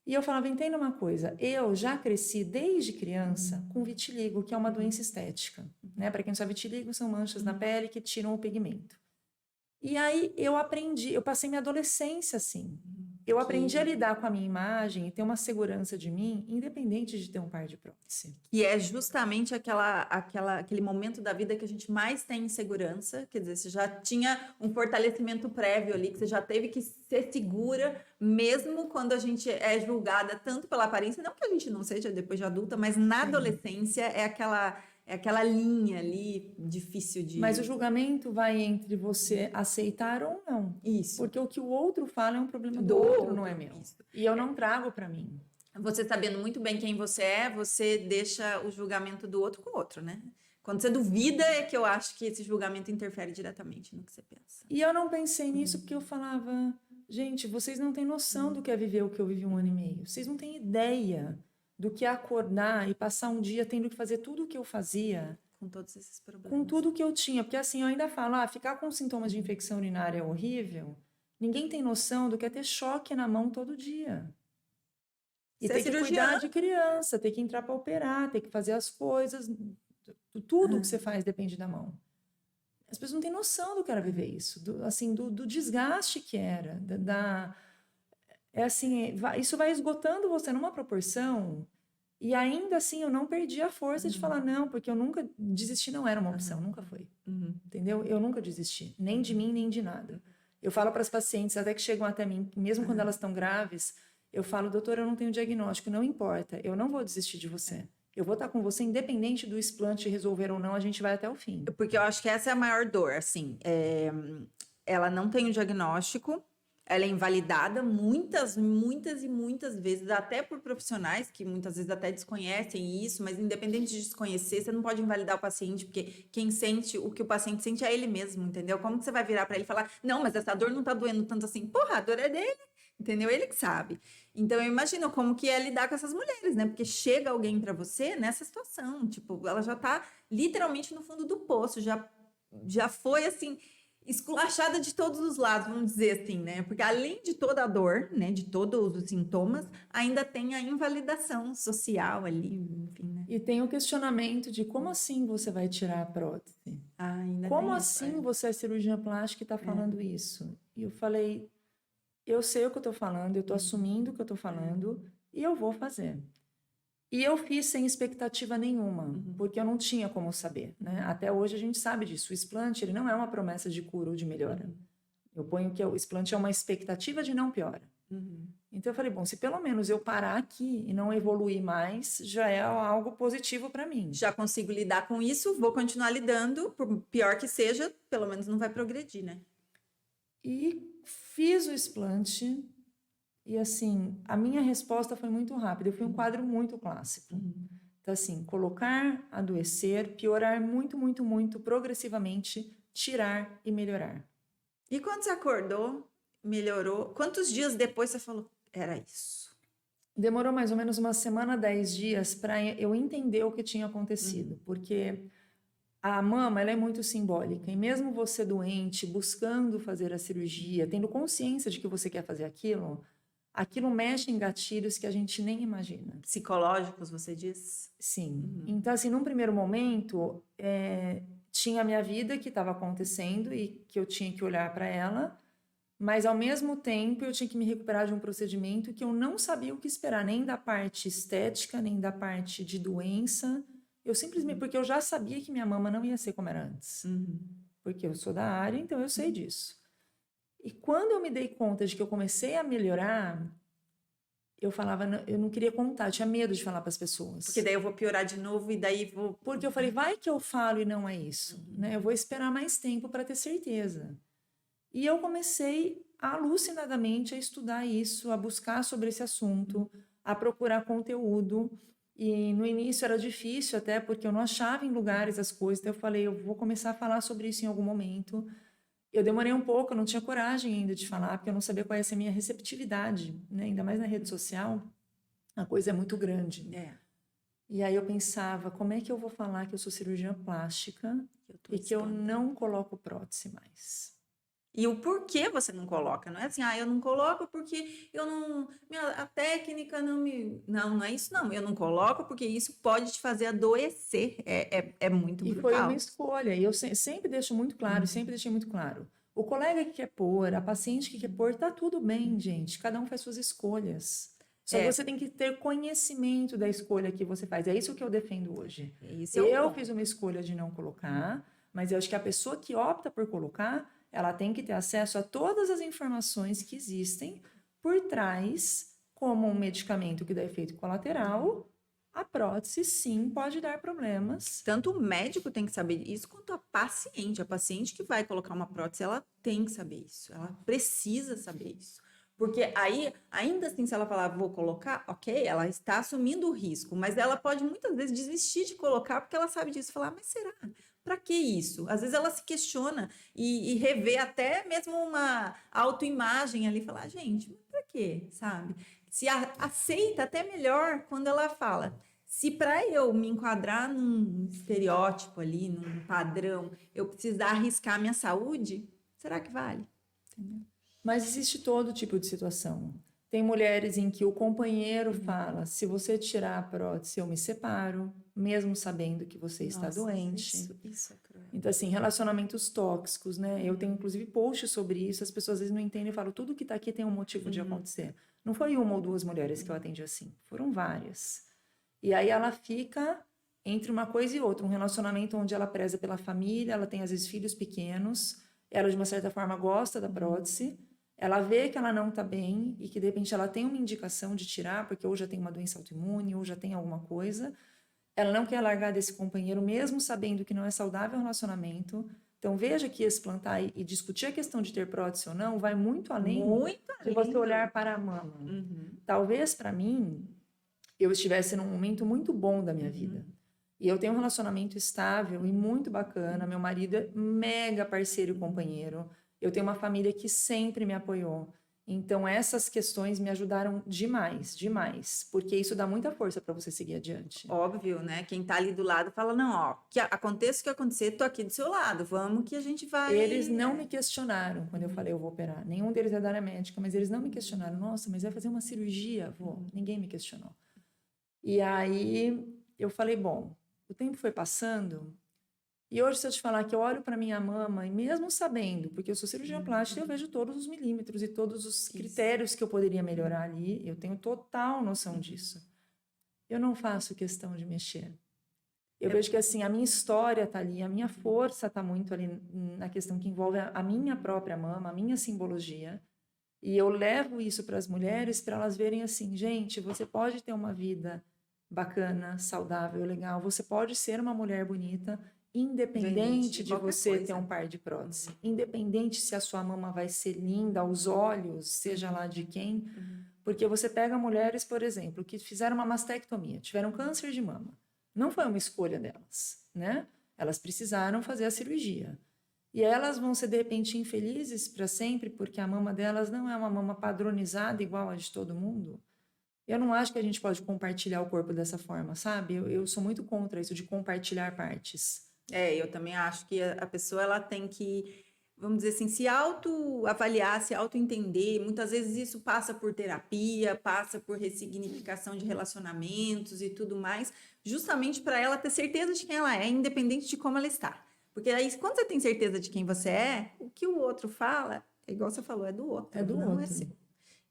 Speaker 2: E eu falava, entenda uma coisa, eu já cresci desde criança com vitiligo, que é uma doença estética. Né? Para quem não sabe, vitiligo são manchas na pele que tiram o pigmento. E aí eu aprendi, eu passei minha adolescência assim. Eu aprendi a lidar com a minha imagem e ter uma segurança de mim, independente de ter um par de prótese.
Speaker 1: E é justamente aquele momento da vida que a gente mais tem insegurança. Quer dizer, você já tinha um fortalecimento prévio ali, que você já teve que ser segura, mesmo quando a gente é julgada tanto pela aparência, não que a gente não seja depois de adulta, mas na adolescência é aquela linha ali difícil de...
Speaker 2: Mas o julgamento vai entre você aceitar ou não.
Speaker 1: Isso.
Speaker 2: Porque o que o outro fala é um problema do outro, não é meu. Isso. E eu não trago para mim.
Speaker 1: Você sabendo muito bem quem você é, você deixa o julgamento do outro com o outro, né? Quando você duvida é que eu acho que esse julgamento interfere diretamente no que você pensa.
Speaker 2: E eu não pensei nisso porque eu falava, gente, vocês não têm noção do que é viver o que eu vivi 1 ano e meio. Vocês não têm ideia do que é acordar e passar um dia tendo que fazer tudo o que eu fazia.
Speaker 1: Com todos esses problemas.
Speaker 2: Com tudo que eu tinha. Porque assim, eu ainda falo, ficar com sintomas de infecção urinária é horrível. Ninguém tem noção do que é ter choque na mão todo dia. E ter que cuidar de criança, ter que entrar para operar, ter que fazer as coisas. Tudo que você faz depende da mão. As pessoas não têm noção do que era viver isso. Do desgaste que era. Isso vai esgotando você numa proporção. E ainda assim eu não perdi a força de falar não, porque eu nunca desistir não era uma opção, nunca foi. Entendeu? Eu nunca desisti, nem de mim, nem de nada. Eu falo para as pacientes, até que chegam até mim, mesmo quando elas estão graves, eu falo, doutora, eu não tenho diagnóstico, não importa, eu não vou desistir de você. Eu vou estar com você, independente do explante resolver ou não, a gente vai até o fim.
Speaker 1: Porque eu acho que essa é a maior dor, assim. Ela não tem um diagnóstico, ela é invalidada muitas e muitas vezes, até por profissionais que muitas vezes até desconhecem isso, mas independente de desconhecer, você não pode invalidar o paciente, porque quem sente o que o paciente sente é ele mesmo, entendeu? Como que você vai virar para ele e falar, não, mas essa dor não tá doendo tanto assim? Porra, a dor é dele. entendeu? Ele que sabe. Então, eu imagino como que é lidar com essas mulheres, né? Porque chega alguém para você nessa situação, tipo, ela já tá literalmente no fundo do poço, já foi, assim, esculachada de todos os lados, vamos dizer assim, né? Porque além de toda a dor, né, de todos os sintomas, ainda tem a invalidação social ali, enfim, né?
Speaker 2: E tem o questionamento de como assim você vai tirar a prótese?
Speaker 1: Ainda
Speaker 2: Como
Speaker 1: tem isso,
Speaker 2: assim você é cirurgiã plástica e está falando isso? E eu falei, eu sei o que eu estou falando, eu estou assumindo o que eu estou falando e eu vou fazer. E eu fiz sem expectativa nenhuma, porque eu não tinha como saber, né? Até hoje a gente sabe disso. O explante, ele não é uma promessa de cura ou de melhora. Eu ponho que o explante é uma expectativa de não piora. Então eu falei, bom, se pelo menos eu parar aqui e não evoluir mais, já é algo positivo para mim.
Speaker 1: Já consigo lidar com isso, vou continuar lidando, por pior que seja, pelo menos não vai progredir, né?
Speaker 2: E fiz o explante e, assim, a minha resposta foi muito rápida. Eu fui um quadro muito clássico. Então, assim, colocar, adoecer, piorar muito, muito, muito, progressivamente, tirar e melhorar.
Speaker 1: E quando você acordou, melhorou, quantos dias depois você falou, era isso?
Speaker 2: Demorou mais ou menos uma semana, 10 dias para eu entender o que tinha acontecido, porque a mama, ela é muito simbólica, e mesmo você doente, buscando fazer a cirurgia, tendo consciência de que você quer fazer aquilo mexe em gatilhos que a gente nem imagina.
Speaker 1: Psicológicos, você diz?
Speaker 2: Sim. Então, assim, num primeiro momento, tinha a minha vida que estava acontecendo e que eu tinha que olhar para ela, mas, ao mesmo tempo, eu tinha que me recuperar de um procedimento que eu não sabia o que esperar, nem da parte estética, nem da parte de doença. Eu simplesmente, porque eu já sabia que minha mama não ia ser como era antes. Porque eu sou da área, então eu sei disso. E quando eu me dei conta de que eu comecei a melhorar, eu falava, eu não queria contar, eu tinha medo de falar para as pessoas.
Speaker 1: Porque daí eu vou piorar de novo e daí vou...
Speaker 2: Porque eu falei, vai que eu falo e não é isso, né? Eu vou esperar mais tempo para ter certeza. E eu comecei alucinadamente a estudar isso, a buscar sobre esse assunto, a procurar conteúdo. E no início era difícil até, porque eu não achava em lugares as coisas. Então eu falei, eu vou começar a falar sobre isso em algum momento. Eu demorei um pouco, eu não tinha coragem ainda de falar, porque eu não sabia qual ia ser a minha receptividade, né? Ainda mais na rede social, a coisa é muito grande. E aí eu pensava, como é que eu vou falar que eu sou cirurgiã plástica e que eu não coloco prótese mais?
Speaker 1: E o porquê você não coloca, não é assim, eu não coloco porque eu não, a técnica não me... Não é isso não, eu não coloco porque isso pode te fazer adoecer, é muito brutal.
Speaker 2: E foi uma escolha, e eu sempre deixo muito claro, sempre deixei muito claro. O colega que quer pôr, a paciente que quer pôr, tá tudo bem, gente, cada um faz suas escolhas. Só que você tem que ter conhecimento da escolha que você faz, é isso que eu defendo hoje. Eu fiz uma escolha de não colocar, mas eu acho que a pessoa que opta por colocar, ela tem que ter acesso a todas as informações que existem por trás, como um medicamento que dá efeito colateral, a prótese sim pode dar problemas.
Speaker 1: Tanto o médico tem que saber isso, quanto a paciente que vai colocar uma prótese, ela tem que saber isso, ela precisa saber isso. Porque aí, ainda assim, se ela falar, vou colocar, ok, ela está assumindo o risco, mas ela pode muitas vezes desistir de colocar porque ela sabe disso, falar, mas será? Para que isso? Às vezes ela se questiona e revê até mesmo uma autoimagem ali, falar, gente, mas para quê? Sabe? Se aceita até melhor quando ela fala, se para eu me enquadrar num estereótipo ali, num padrão, eu precisar arriscar minha saúde, será que vale? Entendeu?
Speaker 2: Mas existe todo tipo de situação. Tem mulheres em que o companheiro fala, se você tirar a prótese, eu me separo, mesmo sabendo que você está doente.
Speaker 1: Isso é cruel.
Speaker 2: Então, assim, relacionamentos tóxicos, né? Eu tenho, inclusive, posts sobre isso, as pessoas às vezes não entendem e falam, tudo que está aqui tem um motivo de acontecer. Não foi uma ou duas mulheres que eu atendi assim, foram várias. E aí ela fica entre uma coisa e outra, um relacionamento onde ela preza pela família, ela tem, às vezes, filhos pequenos, ela, de uma certa forma, gosta da prótese, ela vê que ela não está bem e que, de repente, ela tem uma indicação de tirar, porque ou já tem uma doença autoimune, ou já tem alguma coisa. Ela não quer largar desse companheiro, mesmo sabendo que não é saudável o relacionamento. Então, veja que esse plantar e discutir a questão de ter prótese ou não vai muito além de você olhar para a mama. Talvez, para mim, eu estivesse num momento muito bom da minha vida. E eu tenho um relacionamento estável e muito bacana. Meu marido é mega parceiro e companheiro. Eu tenho uma família que sempre me apoiou. Então, essas questões me ajudaram demais, demais, porque isso dá muita força para você seguir adiante.
Speaker 1: Óbvio, né? Quem tá ali do lado fala, não, ó, aconteça o que acontecer, tô aqui do seu lado, vamos que a gente vai...
Speaker 2: Eles não me questionaram quando eu falei eu vou operar. Nenhum deles é da área médica, mas eles não me questionaram. Nossa, mas vai fazer uma cirurgia? Vou. Ninguém me questionou. E aí eu falei, bom, o tempo foi passando. E hoje, se eu te falar que eu olho para minha mama, e mesmo sabendo, porque eu sou cirurgiã plástica, eu vejo todos os milímetros e todos os critérios que eu poderia melhorar ali, eu tenho total noção disso. Eu não faço questão de mexer. Eu vejo que assim, a minha história está ali, a minha força está muito ali na questão que envolve a minha própria mama, a minha simbologia. E eu levo isso para as mulheres para elas verem assim, gente, você pode ter uma vida bacana, saudável, legal, você pode ser uma mulher bonita, independente de você ter um par de prótese. Independente se a sua mama vai ser linda aos olhos, seja lá de quem. Porque você pega mulheres, por exemplo, que fizeram uma mastectomia, tiveram câncer de mama. Não foi uma escolha delas, né? Elas precisaram fazer a cirurgia. E elas vão ser, de repente, infelizes para sempre, porque a mama delas não é uma mama padronizada igual a de todo mundo. Eu não acho que a gente pode compartilhar o corpo dessa forma, sabe? Eu sou muito contra isso de compartilhar partes.
Speaker 1: Eu também acho que a pessoa ela tem que, vamos dizer assim, se autoavaliar, se autoentender. Muitas vezes isso passa por terapia, passa por ressignificação de relacionamentos e tudo mais, justamente para ela ter certeza de quem ela é, independente de como ela está. Porque aí, quando você tem certeza de quem você é, o que o outro fala, é igual você falou, é do outro, não é seu.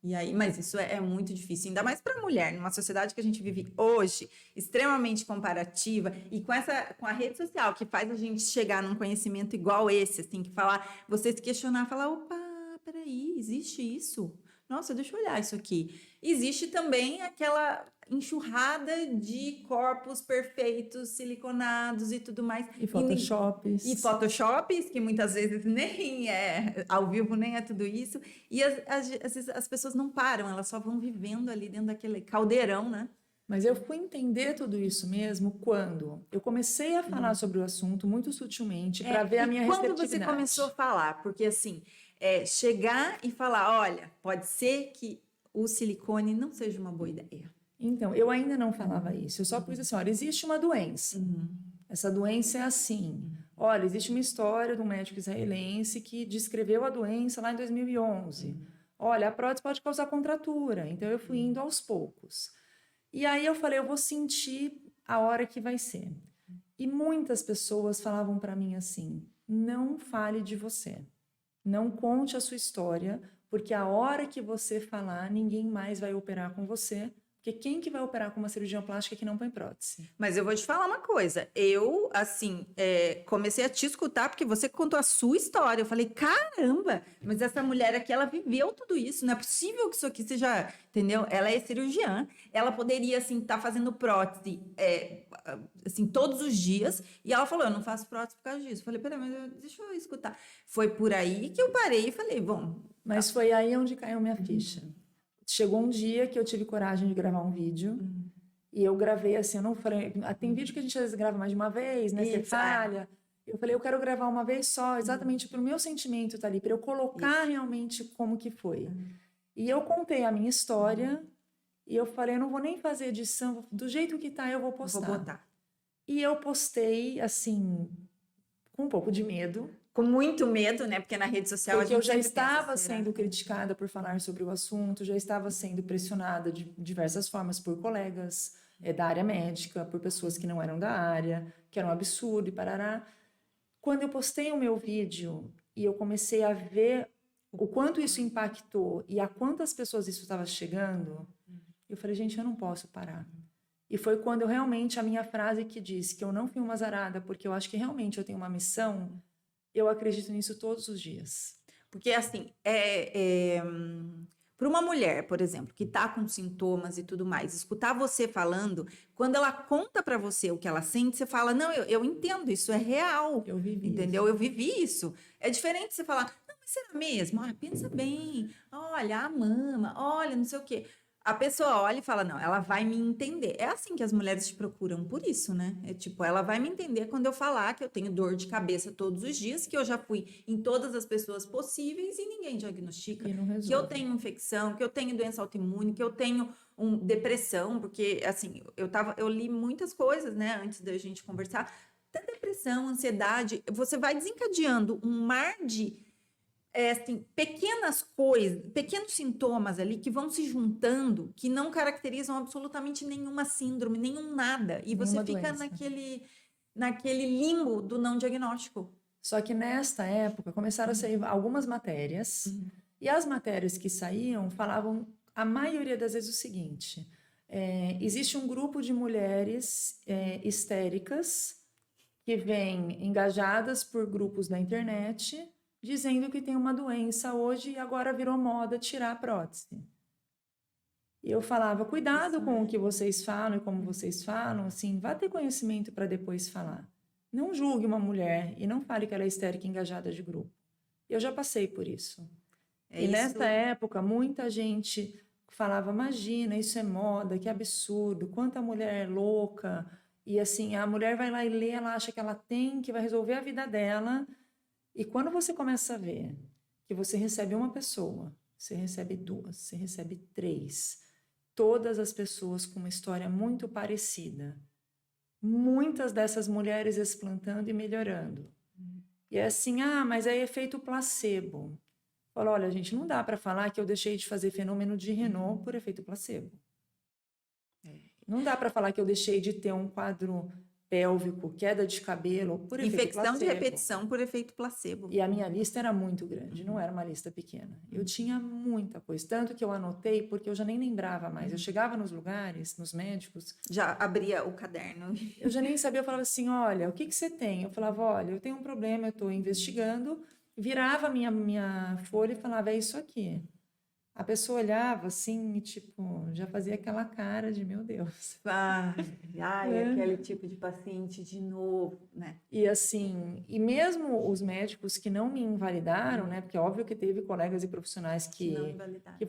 Speaker 1: E aí, mas isso é muito difícil, ainda mais para a mulher, numa sociedade que a gente vive hoje, extremamente comparativa, e com a rede social, que faz a gente chegar num conhecimento igual esse, assim, que falar, você se questionar, falar, opa, peraí, existe isso? Nossa, deixa eu olhar isso aqui. Existe também aquela enxurrada de corpos perfeitos, siliconados e tudo mais.
Speaker 2: E photoshops.
Speaker 1: E photoshops, que muitas vezes nem é, ao vivo nem é tudo isso. E às vezes as pessoas não param, elas só vão vivendo ali dentro daquele caldeirão, né?
Speaker 2: Mas eu fui entender tudo isso mesmo quando eu comecei a falar sobre o assunto muito sutilmente para ver a minha receptividade.
Speaker 1: Quando você começou a falar? Porque assim, chegar e falar, olha, pode ser que o silicone não seja uma boa ideia.
Speaker 2: Então, eu ainda não falava isso. Eu só pus assim, olha, existe uma doença. Essa doença é assim. Olha, existe uma história de um médico israelense que descreveu a doença lá em 2011. Olha, a prótese pode causar contratura. Então, eu fui indo aos poucos. E aí eu falei, eu vou sentir a hora que vai ser. E muitas pessoas falavam para mim assim, não fale de você. Não conte a sua história, porque a hora que você falar, ninguém mais vai operar com você. Porque quem que vai operar com uma cirurgia plástica que não põe prótese?
Speaker 1: Mas eu vou te falar uma coisa. Eu, assim, comecei a te escutar porque você contou a sua história. Eu falei, caramba, mas essa mulher aqui, ela viveu tudo isso. Não é possível que isso aqui seja, entendeu? Ela é cirurgiã. Ela poderia, assim, estar fazendo prótese, assim, todos os dias. E ela falou, eu não faço prótese por causa disso. Eu falei, peraí, mas deixa eu escutar. Foi por aí que eu parei e falei, bom...
Speaker 2: Mas foi aí onde caiu minha ficha. Chegou um dia que eu tive coragem de gravar um vídeo e eu gravei assim, eu não falei, tem vídeo que a gente às vezes grava mais de uma vez, né? Você falha. Eu falei, eu quero gravar uma vez só, exatamente para o meu sentimento tá ali, para eu colocar realmente como que foi. E eu contei a minha história e eu falei, eu não vou nem fazer edição, do jeito que tá eu vou postar.
Speaker 1: Vou botar.
Speaker 2: E eu postei assim, com um pouco de medo.
Speaker 1: Com muito medo, né? Porque na rede social
Speaker 2: porque eu já estava sendo criticada por falar sobre o assunto, já estava sendo pressionada de diversas formas por colegas da área médica, por pessoas que não eram da área, que era um absurdo e parará. Quando eu postei o meu vídeo e eu comecei a ver o quanto isso impactou e a quantas pessoas isso estava chegando, eu falei, gente, eu não posso parar. E foi quando realmente a minha frase que disse que eu não fui uma azarada, porque eu acho que realmente eu tenho uma missão. Eu acredito nisso todos os dias.
Speaker 1: Porque, assim, para uma mulher, por exemplo, que está com sintomas e tudo mais, escutar você falando, quando ela conta para você o que ela sente, você fala, não, eu entendo, isso é real.
Speaker 2: Eu vivi
Speaker 1: entendeu?
Speaker 2: Isso.
Speaker 1: Eu vivi isso. É diferente você falar, não, mas será mesmo? Pensa bem, olha, a mama, olha, não sei o quê. a pessoa olha e fala, não, ela vai me entender. É assim que as mulheres te procuram, por isso, né? É tipo, ela vai me entender quando eu falar que eu tenho dor de cabeça todos os dias, que eu já fui em todas as pessoas possíveis e ninguém diagnostica.
Speaker 2: E não
Speaker 1: Que eu
Speaker 2: resolve.
Speaker 1: tenho infecção, que eu tenho doença autoimune, que eu tenho depressão, porque, assim, eu li muitas coisas, né, antes da gente conversar. Da depressão, ansiedade, você vai desencadeando um mar de assim, pequenas coisas, pequenos sintomas ali que vão se juntando, que não caracterizam absolutamente nenhuma síndrome, nenhum nada. E você
Speaker 2: Nenhuma
Speaker 1: fica
Speaker 2: doença.
Speaker 1: naquele limbo do não diagnóstico.
Speaker 2: Só que nesta época começaram a sair algumas matérias, e as matérias que saíam falavam, a maioria das vezes, o seguinte: existe um grupo de mulheres histéricas que vêm engajadas por grupos na internet dizendo que tem uma doença hoje e agora virou moda tirar a prótese. E eu falava, cuidado com o que vocês falam e como vocês falam, assim, vá ter conhecimento para depois falar. Não julgue uma mulher e não fale que ela é histérica e engajada de grupo. Eu já passei por isso. E nessa época, muita gente falava, imagina, isso é moda, que absurdo, quanta mulher louca. E assim, a mulher vai lá e lê, ela acha que ela tem, que vai resolver a vida dela. E quando você começa a ver que você recebe uma pessoa, você recebe duas, você recebe três, todas as pessoas com uma história muito parecida, muitas dessas mulheres explantando e melhorando. E é assim, mas é efeito placebo. Fala, olha, gente, não dá para falar que eu deixei de fazer fenômeno de Renault por efeito placebo. Não dá para falar que eu deixei de ter um quadro pélvico, queda de cabelo por efeito
Speaker 1: Infecção
Speaker 2: placebo.
Speaker 1: de repetição por efeito placebo.
Speaker 2: E a minha lista era muito grande, não era uma lista pequena. Eu tinha muita coisa, tanto que eu anotei porque eu já nem lembrava mais. Eu chegava nos lugares, nos médicos...
Speaker 1: Já abria o caderno.
Speaker 2: Eu já nem sabia, eu falava assim, olha, o que você tem? Eu falava, olha, eu tenho um problema, eu estou investigando. Virava a minha folha e falava, é isso aqui. A pessoa olhava assim e, tipo, já fazia aquela cara de, meu Deus.
Speaker 1: Aquele tipo de paciente de novo, né?
Speaker 2: E assim, e mesmo os médicos que não me invalidaram, né? Porque é óbvio que teve colegas e profissionais que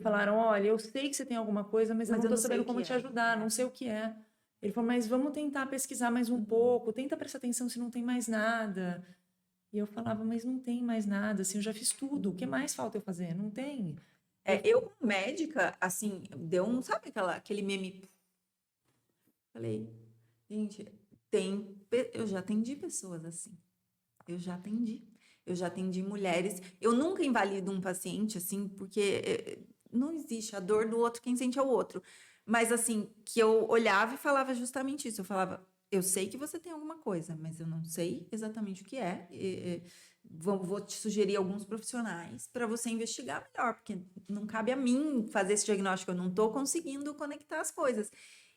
Speaker 2: falaram, olha, eu sei que você tem alguma coisa, mas eu não estou sabendo como te ajudar, não sei o que é. Ele falou, mas vamos tentar pesquisar mais um pouco, tenta prestar atenção se não tem mais nada. E eu falava, mas não tem mais nada, assim, eu já fiz tudo, o que mais falta eu fazer? Não tem.
Speaker 1: Eu, como médica, assim, deu sabe aquele meme? Falei, gente, eu já atendi pessoas assim. Eu já atendi mulheres. Eu nunca invalido um paciente, assim, porque não existe a dor do outro, quem sente é o outro. Mas, assim, que eu olhava e falava justamente isso. Eu falava, eu sei que você tem alguma coisa, mas eu não sei exatamente o que é. Vou te sugerir alguns profissionais para você investigar melhor, porque não cabe a mim fazer esse diagnóstico, eu não estou conseguindo conectar as coisas.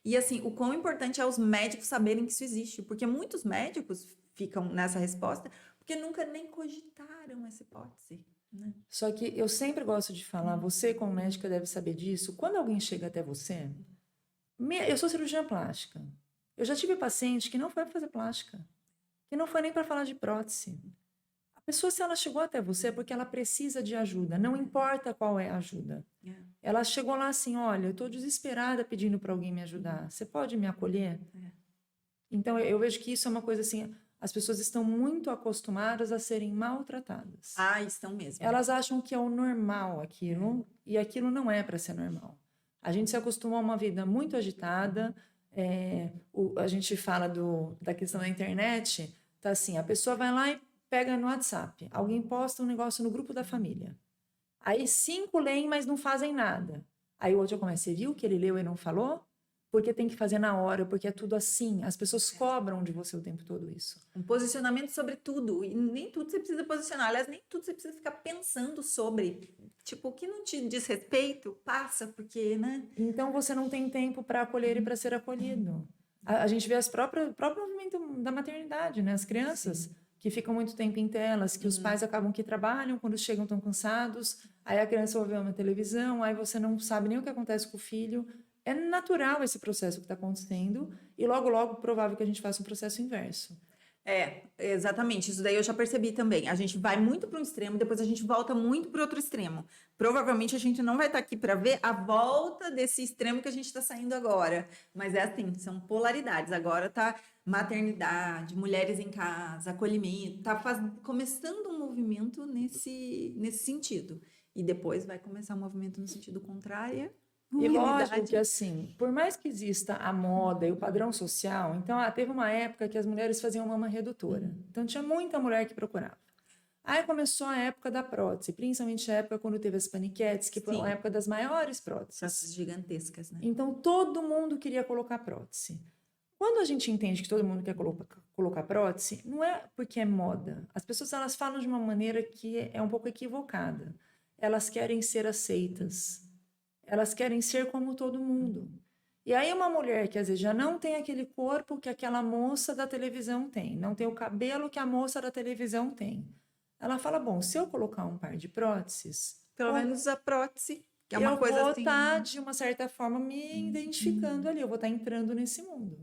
Speaker 1: E assim, o quão importante é os médicos saberem que isso existe, porque muitos médicos ficam nessa resposta porque nunca nem cogitaram essa hipótese. Né?
Speaker 2: Só que eu sempre gosto de falar, você como médica deve saber disso, quando alguém chega até você, eu sou cirurgiã plástica, eu já tive paciente que não foi para fazer plástica, que não foi nem para falar de prótese. A pessoa, se ela chegou até você, é porque ela precisa de ajuda, não importa qual é a ajuda. Ela chegou lá assim, olha, eu estou desesperada pedindo para alguém me ajudar, você pode me acolher? Então, eu vejo que isso é uma coisa assim, as pessoas estão muito acostumadas a serem maltratadas.
Speaker 1: Estão mesmo.
Speaker 2: Elas acham que é o normal aquilo, e aquilo não é para ser normal. A gente se acostumou a uma vida muito agitada, a gente fala da questão da internet, tá assim, a pessoa vai lá e pega no WhatsApp, alguém posta um negócio no grupo da família. Aí 5 leem, mas não fazem nada. Aí o outro já começa, você viu que ele leu e não falou? Porque tem que fazer na hora, porque é tudo assim. As pessoas cobram de você o tempo todo isso.
Speaker 1: Um posicionamento sobre tudo. E nem tudo você precisa posicionar. Aliás, nem tudo você precisa ficar pensando sobre. Tipo, o que não te diz respeito, passa, porque, né?
Speaker 2: Então, você não tem tempo para acolher e para ser acolhido. A gente vê o próprio movimento da maternidade, né? As crianças que ficam muito tempo em telas, que os pais acabam que trabalham, quando chegam estão cansados, aí a criança ouve uma televisão, aí você não sabe nem o que acontece com o filho. É natural esse processo que está acontecendo e logo, logo, provável que a gente faça um processo inverso.
Speaker 1: Exatamente. Isso daí eu já percebi também. A gente vai muito para um extremo, depois a gente volta muito para outro extremo. Provavelmente a gente não vai estar aqui para ver a volta desse extremo que a gente está saindo agora. Mas é assim, são polaridades. Agora tá maternidade, mulheres em casa, acolhimento, começando um movimento nesse sentido. E depois vai começar um movimento no sentido contrário.
Speaker 2: E lógico que assim, por mais que exista a moda e o padrão social, então teve uma época que as mulheres faziam mama redutora. Então tinha muita mulher que procurava. Aí começou a época da prótese, principalmente a época quando teve as paniquetes, que foram a época das maiores próteses.
Speaker 1: Próteses gigantescas, né?
Speaker 2: Então todo mundo queria colocar prótese. Quando a gente entende que todo mundo quer colocar prótese, não é porque é moda. As pessoas elas falam de uma maneira que é um pouco equivocada. Elas querem ser aceitas. Elas querem ser como todo mundo. E aí uma mulher que às vezes já não tem aquele corpo que aquela moça da televisão tem, não tem o cabelo que a moça da televisão tem. Ela fala, bom, se eu colocar um par de próteses...
Speaker 1: Pelo menos a prótese, que é uma
Speaker 2: eu
Speaker 1: coisa
Speaker 2: vou
Speaker 1: assim...
Speaker 2: estar, de uma certa forma, me identificando ali, eu vou estar entrando nesse mundo.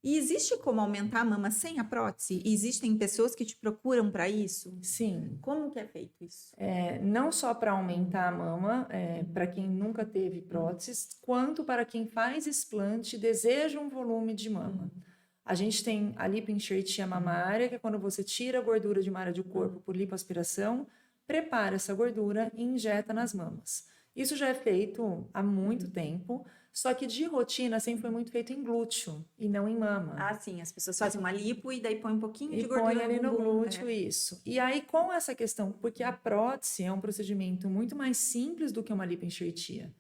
Speaker 1: E existe como aumentar a mama sem a prótese? Existem pessoas que te procuram para isso?
Speaker 2: Sim.
Speaker 1: Como que é feito isso?
Speaker 2: Não só para aumentar a mama, para quem nunca teve próteses, quanto para quem faz explante e deseja um volume de mama. A gente tem a lipoenxertia mamária, que é quando você tira a gordura de uma área do corpo por lipoaspiração, prepara essa gordura e injeta nas mamas. Isso já é feito há muito tempo, só que de rotina sempre foi muito feito em glúteo e não em mama.
Speaker 1: Ah, sim, as pessoas fazem uma lipo e daí põe um pouquinho de gordura
Speaker 2: põe ali no glúteo, isso. E aí com essa questão, porque a prótese é um procedimento muito mais simples do que uma lipoenxertia.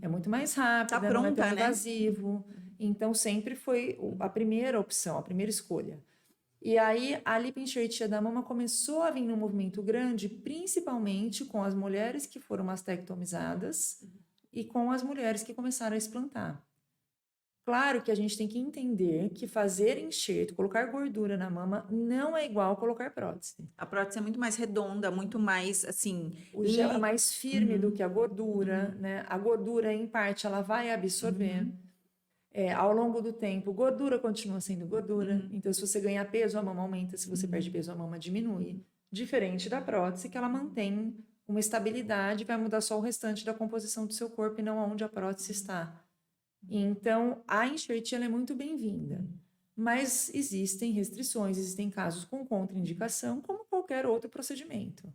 Speaker 2: É muito mais rápido,
Speaker 1: pronta,
Speaker 2: não é tão
Speaker 1: né?
Speaker 2: invasivo. Então sempre foi a primeira opção, a primeira escolha. E aí a lipoenxertia da mama começou a vir num movimento grande, principalmente com as mulheres que foram mastectomizadas e com as mulheres que começaram a explantar. Claro que a gente tem que entender que fazer enxerto, colocar gordura na mama, não é igual colocar prótese.
Speaker 1: A prótese é muito mais redonda, muito mais, assim...
Speaker 2: O gel é mais firme do que a gordura, né? A gordura, em parte, ela vai absorver. Ao longo do tempo, gordura continua sendo gordura. Então, se você ganhar peso, a mama aumenta. Se você perde peso, a mama diminui. Diferente da prótese, que ela mantém uma estabilidade, vai mudar só o restante da composição do seu corpo e não aonde a prótese está. Então, a enxertia é muito bem-vinda. Mas existem restrições, existem casos com contraindicação, como qualquer outro procedimento.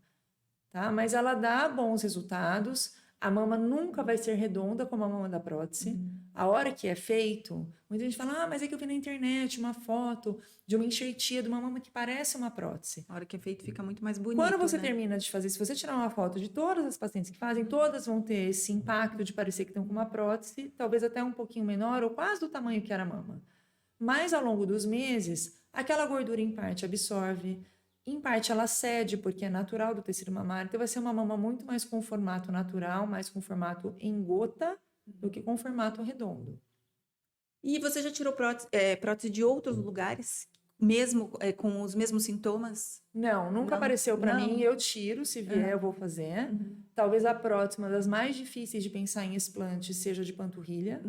Speaker 2: Tá? Mas ela dá bons resultados. A mama nunca vai ser redonda como a mama da prótese. A hora que é feito, muita gente fala, mas é que eu vi na internet uma foto de uma enxertia de uma mama que parece uma prótese.
Speaker 1: A hora que é feito fica muito mais bonito,
Speaker 2: Quando você
Speaker 1: né?
Speaker 2: termina de fazer, se você tirar uma foto de todas as pacientes que fazem, todas vão ter esse impacto de parecer que estão com uma prótese, talvez até um pouquinho menor ou quase do tamanho que era a mama. Mas ao longo dos meses, aquela gordura em parte absorve, em parte ela cede, porque é natural do tecido mamário, então vai ser uma mama muito mais com formato natural, mais com formato em gota, do que com formato redondo.
Speaker 1: E você já tirou prótese de outros lugares, mesmo com os mesmos sintomas?
Speaker 2: Não, nunca apareceu para mim. Eu tiro, se vier, eu vou fazer. Talvez a próxima das mais difíceis de pensar em explante seja de panturrilha,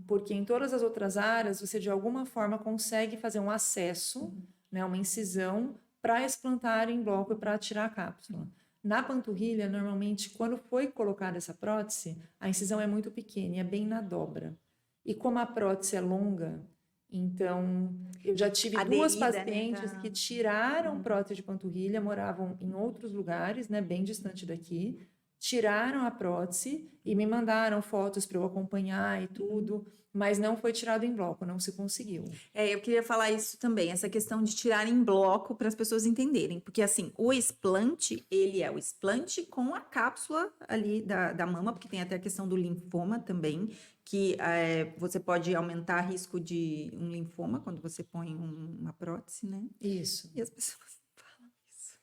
Speaker 2: porque em todas as outras áreas você de alguma forma consegue fazer um acesso, né, uma incisão para explantar em bloco e para tirar a cápsula. Na panturrilha, normalmente, quando foi colocada essa prótese, a incisão é muito pequena e é bem na dobra. E como a prótese é longa, então eu já tive duas pacientes que tiraram prótese de panturrilha, moravam em outros lugares, né, bem distante daqui, tiraram a prótese e me mandaram fotos para eu acompanhar e tudo, mas não foi tirado em bloco, não se conseguiu.
Speaker 1: Eu queria falar isso também, essa questão de tirar em bloco para as pessoas entenderem, porque assim, o explante, ele é o explante com a cápsula ali da mama, porque tem até a questão do linfoma também, que você pode aumentar o risco de um linfoma quando você põe uma prótese, né?
Speaker 2: Isso.
Speaker 1: E as pessoas falam isso.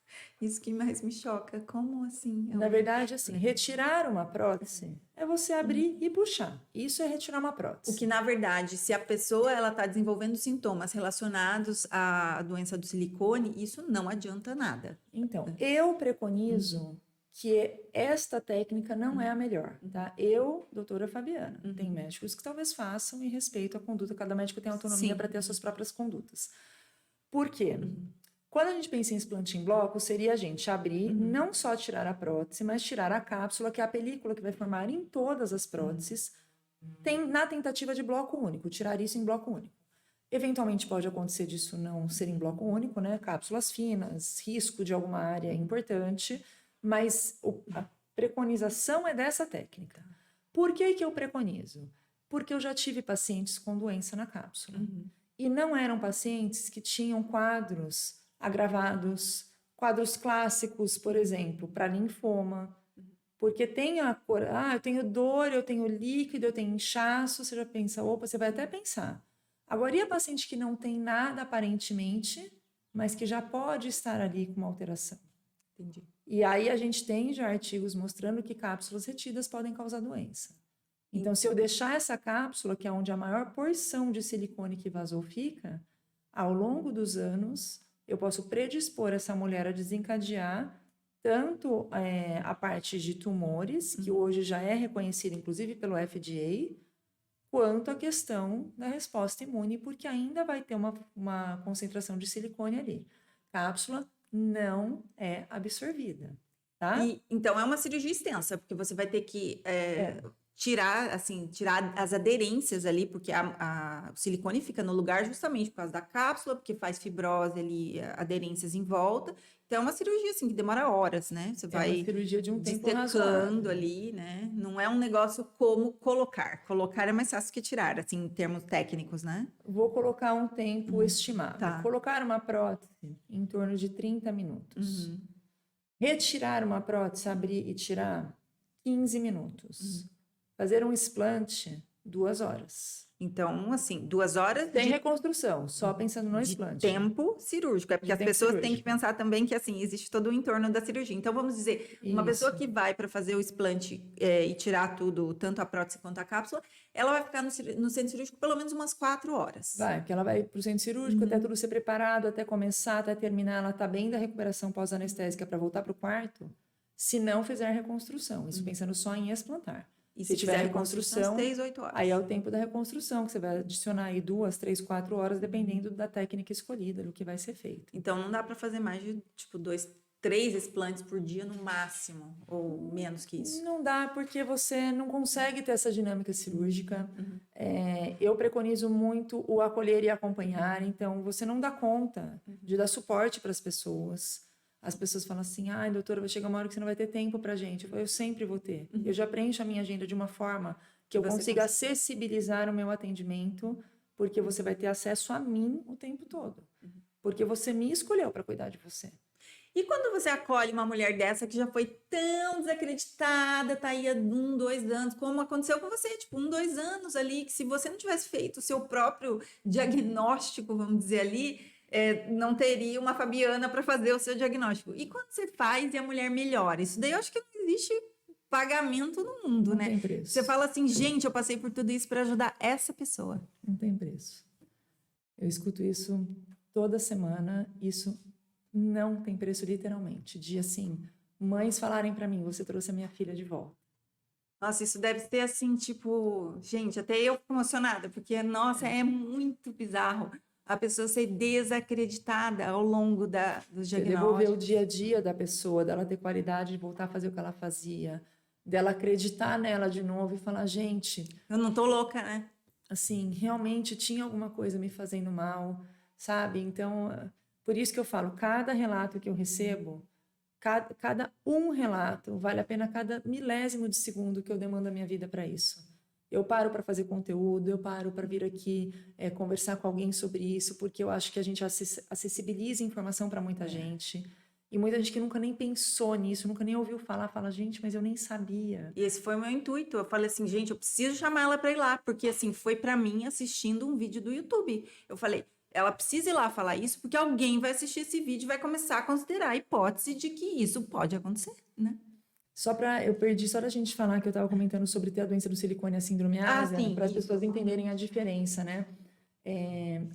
Speaker 1: Isso que mais me choca. Como assim?
Speaker 2: Na verdade, assim, retirar uma prótese é você abrir e puxar. Isso é retirar uma prótese.
Speaker 1: O que, na verdade, se a pessoa ela está desenvolvendo sintomas relacionados à doença do silicone, isso não adianta nada.
Speaker 2: Então, eu preconizo que esta técnica não é a melhor, tá? Eu, doutora Fabiana, tem médicos que talvez façam e respeito a conduta, cada médico tem autonomia para ter as suas próprias condutas. Por quê? Quando a gente pensa em explante em bloco, seria a gente abrir, não só tirar a prótese, mas tirar a cápsula, que é a película que vai formar em todas as próteses, na tentativa de bloco único, tirar isso em bloco único. Eventualmente pode acontecer disso não ser em bloco único, né? Cápsulas finas, risco de alguma área importante, mas a preconização é dessa técnica. Por que eu preconizo? Porque eu já tive pacientes com doença na cápsula. E não eram pacientes que tinham quadros agravados, quadros clássicos, por exemplo, para linfoma. Porque tem eu tenho dor, eu tenho líquido, eu tenho inchaço, você já pensa, opa, você vai até pensar. Agora, e a paciente que não tem nada aparentemente, mas que já pode estar ali com uma alteração?
Speaker 1: Entendi.
Speaker 2: E aí a gente tem já artigos mostrando que cápsulas retidas podem causar doença. Então, se eu deixar essa cápsula, que é onde a maior porção de silicone que vazou fica, ao longo dos anos, eu posso predispor essa mulher a desencadear tanto a parte de tumores, que hoje já é reconhecida, inclusive, pelo FDA, quanto a questão da resposta imune, porque ainda vai ter uma concentração de silicone ali. Cápsula não é absorvida, tá?
Speaker 1: Então, é uma cirurgia extensa, porque você vai ter que tirar as aderências ali, porque o silicone fica no lugar justamente por causa da cápsula, porque faz fibrose ali, aderências em volta. Então, é uma cirurgia, assim, que demora horas, né? Você vai
Speaker 2: uma cirurgia de um tempo
Speaker 1: dissecando ali, né? Não é um negócio como colocar. Colocar é mais fácil que tirar, assim, em termos técnicos, né?
Speaker 2: Vou colocar um tempo estimado.
Speaker 1: Tá.
Speaker 2: Colocar uma prótese em torno de 30 minutos. Retirar uma prótese, abrir e tirar, 15 minutos. Fazer um explante, 2 horas.
Speaker 1: Então, assim, 2 horas
Speaker 2: Sem reconstrução, só pensando no explante.
Speaker 1: Tempo cirúrgico. É porque as pessoas têm que pensar também que, assim, existe todo o entorno da cirurgia. Então, vamos dizer, uma pessoa que vai para fazer o explante e tirar tudo, tanto a prótese quanto a cápsula, ela vai ficar no centro cirúrgico pelo menos umas 4 horas.
Speaker 2: Vai, porque ela vai para o centro cirúrgico, até tudo ser preparado, até começar, até terminar, ela está bem da recuperação pós-anestésica para voltar para o quarto, se não fizer reconstrução. Isso pensando só em explantar.
Speaker 1: E se tiver reconstrução, 6, 8 horas.
Speaker 2: Aí é o tempo da reconstrução, que você vai adicionar aí 2, 3, 4 horas, dependendo da técnica escolhida, do que vai ser feito.
Speaker 1: Então, não dá para fazer mais de, 2, 3 explantes por dia no máximo, ou menos que isso?
Speaker 2: Não dá, porque você não consegue ter essa dinâmica cirúrgica. Eu preconizo muito o acolher e acompanhar, então você não dá conta de dar suporte para as pessoas. As pessoas falam assim, ai, doutora, vai chegar uma hora que você não vai ter tempo pra gente. Eu falo, eu sempre vou ter. Eu já preencho a minha agenda de uma forma que eu consiga acessibilizar o meu atendimento, porque você vai ter acesso a mim o tempo todo. Porque você me escolheu para cuidar de você.
Speaker 1: E quando você acolhe uma mulher dessa que já foi tão desacreditada, tá aí há 1, 2 anos, como aconteceu com você, 1, 2 anos ali, que se você não tivesse feito o seu próprio diagnóstico, vamos dizer ali, não teria uma Fabiana para fazer o seu diagnóstico. E quando você faz e a mulher melhora, isso daí eu acho que não existe pagamento no mundo,
Speaker 2: não
Speaker 1: né?
Speaker 2: Tem preço.
Speaker 1: Você fala assim, gente, eu passei por tudo isso para ajudar essa pessoa.
Speaker 2: Não tem preço. Eu escuto isso toda semana, isso não tem preço literalmente. De assim, mães falarem para mim, você trouxe a minha filha de volta.
Speaker 1: Nossa, isso deve ser assim, gente, até eu fico emocionada, porque, nossa, é muito bizarro a pessoa ser desacreditada ao longo do diagnóstico.
Speaker 2: Devolver o dia a dia da pessoa, dela ter qualidade de voltar a fazer o que ela fazia, dela acreditar nela de novo e falar, gente...
Speaker 1: Eu não tô louca, né?
Speaker 2: Assim, realmente tinha alguma coisa me fazendo mal, sabe? Então, por isso que eu falo, cada relato que eu recebo, cada um relato, vale a pena cada milésimo de segundo que eu demando a minha vida para isso. Eu paro para fazer conteúdo, eu paro para vir aqui conversar com alguém sobre isso, porque eu acho que a gente acessibiliza informação para muita gente. E muita gente que nunca nem pensou nisso, nunca nem ouviu falar, fala, gente, mas eu nem sabia.
Speaker 1: E esse foi o meu intuito. Eu falei assim, gente, eu preciso chamar ela para ir lá, porque assim, foi para mim assistindo um vídeo do YouTube. Eu falei, ela precisa ir lá falar isso, porque alguém vai assistir esse vídeo e vai começar a considerar a hipótese de que isso pode acontecer, né?
Speaker 2: Eu perdi só da gente falar que eu estava comentando sobre ter a doença do silicone e a síndrome ásia, para as pessoas entenderem a diferença, né?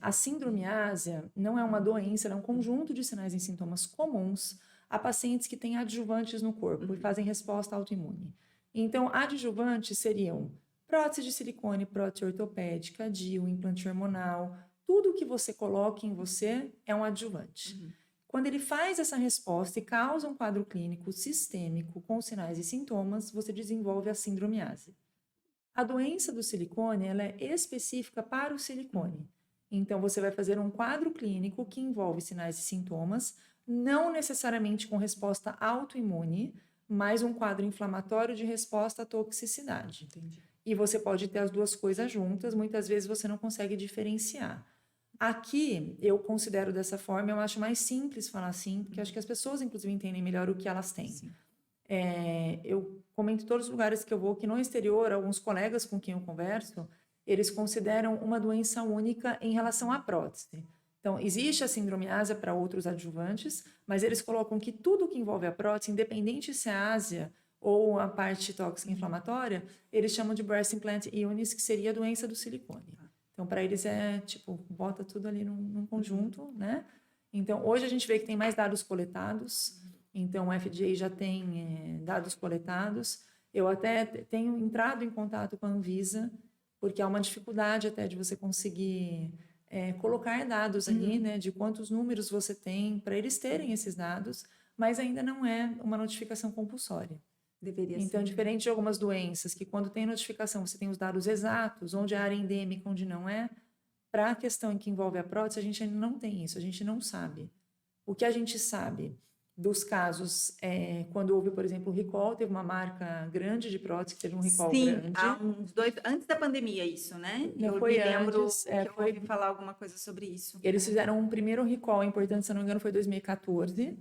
Speaker 2: A síndrome ásia não é uma doença, é um conjunto de sinais e sintomas comuns a pacientes que têm adjuvantes no corpo e fazem resposta autoimune. Então, adjuvantes seriam prótese de silicone, prótese ortopédica, DIU, implante hormonal, tudo tudo que você coloca em você é um adjuvante. Quando ele faz essa resposta e causa um quadro clínico sistêmico com sinais e sintomas, você desenvolve a sindromiase. A doença do silicone, ela é específica para o silicone. Então, você vai fazer um quadro clínico que envolve sinais e sintomas, não necessariamente com resposta autoimune, mas um quadro inflamatório de resposta à toxicidade.
Speaker 1: Entendi.
Speaker 2: E você pode ter as duas coisas juntas, muitas vezes você não consegue diferenciar. Aqui, eu considero dessa forma, eu acho mais simples falar assim, porque acho que as pessoas, inclusive, entendem melhor o que elas têm. Eu comento em todos os lugares que eu vou, que no exterior, alguns colegas com quem eu converso, eles consideram uma doença única em relação à prótese. Então, existe a sindromiase para outros adjuvantes, mas eles colocam que tudo que envolve a prótese, independente se é a ásia ou a parte tóxica inflamatória, eles chamam de breast implant illness, que seria a doença do silicone. Então, para eles é tipo, bota tudo ali num conjunto, né? Então, hoje a gente vê que tem mais dados coletados. Então, o FDA já tem dados coletados. Eu até tenho entrado em contato com a Anvisa, porque há uma dificuldade até de você conseguir colocar dados ali, né? De quantos números você tem, para eles terem esses dados, mas ainda não é uma notificação compulsória.
Speaker 1: Deveria
Speaker 2: Então,
Speaker 1: ser.
Speaker 2: diferente de algumas doenças, que quando tem notificação você tem os dados exatos, onde é área endêmica, onde não é, para a questão em que envolve a prótese, a gente ainda não tem isso, a gente não sabe. O que a gente sabe dos casos, quando houve, por exemplo, o recall, teve uma marca grande de prótese que teve um recall grande.
Speaker 1: Há uns 2, antes da pandemia isso, né?
Speaker 2: Não,
Speaker 1: eu
Speaker 2: foi
Speaker 1: me lembro
Speaker 2: antes,
Speaker 1: que eu ouvi falar alguma coisa sobre isso.
Speaker 2: Eles fizeram um primeiro recall importante, se não me engano, foi 2014.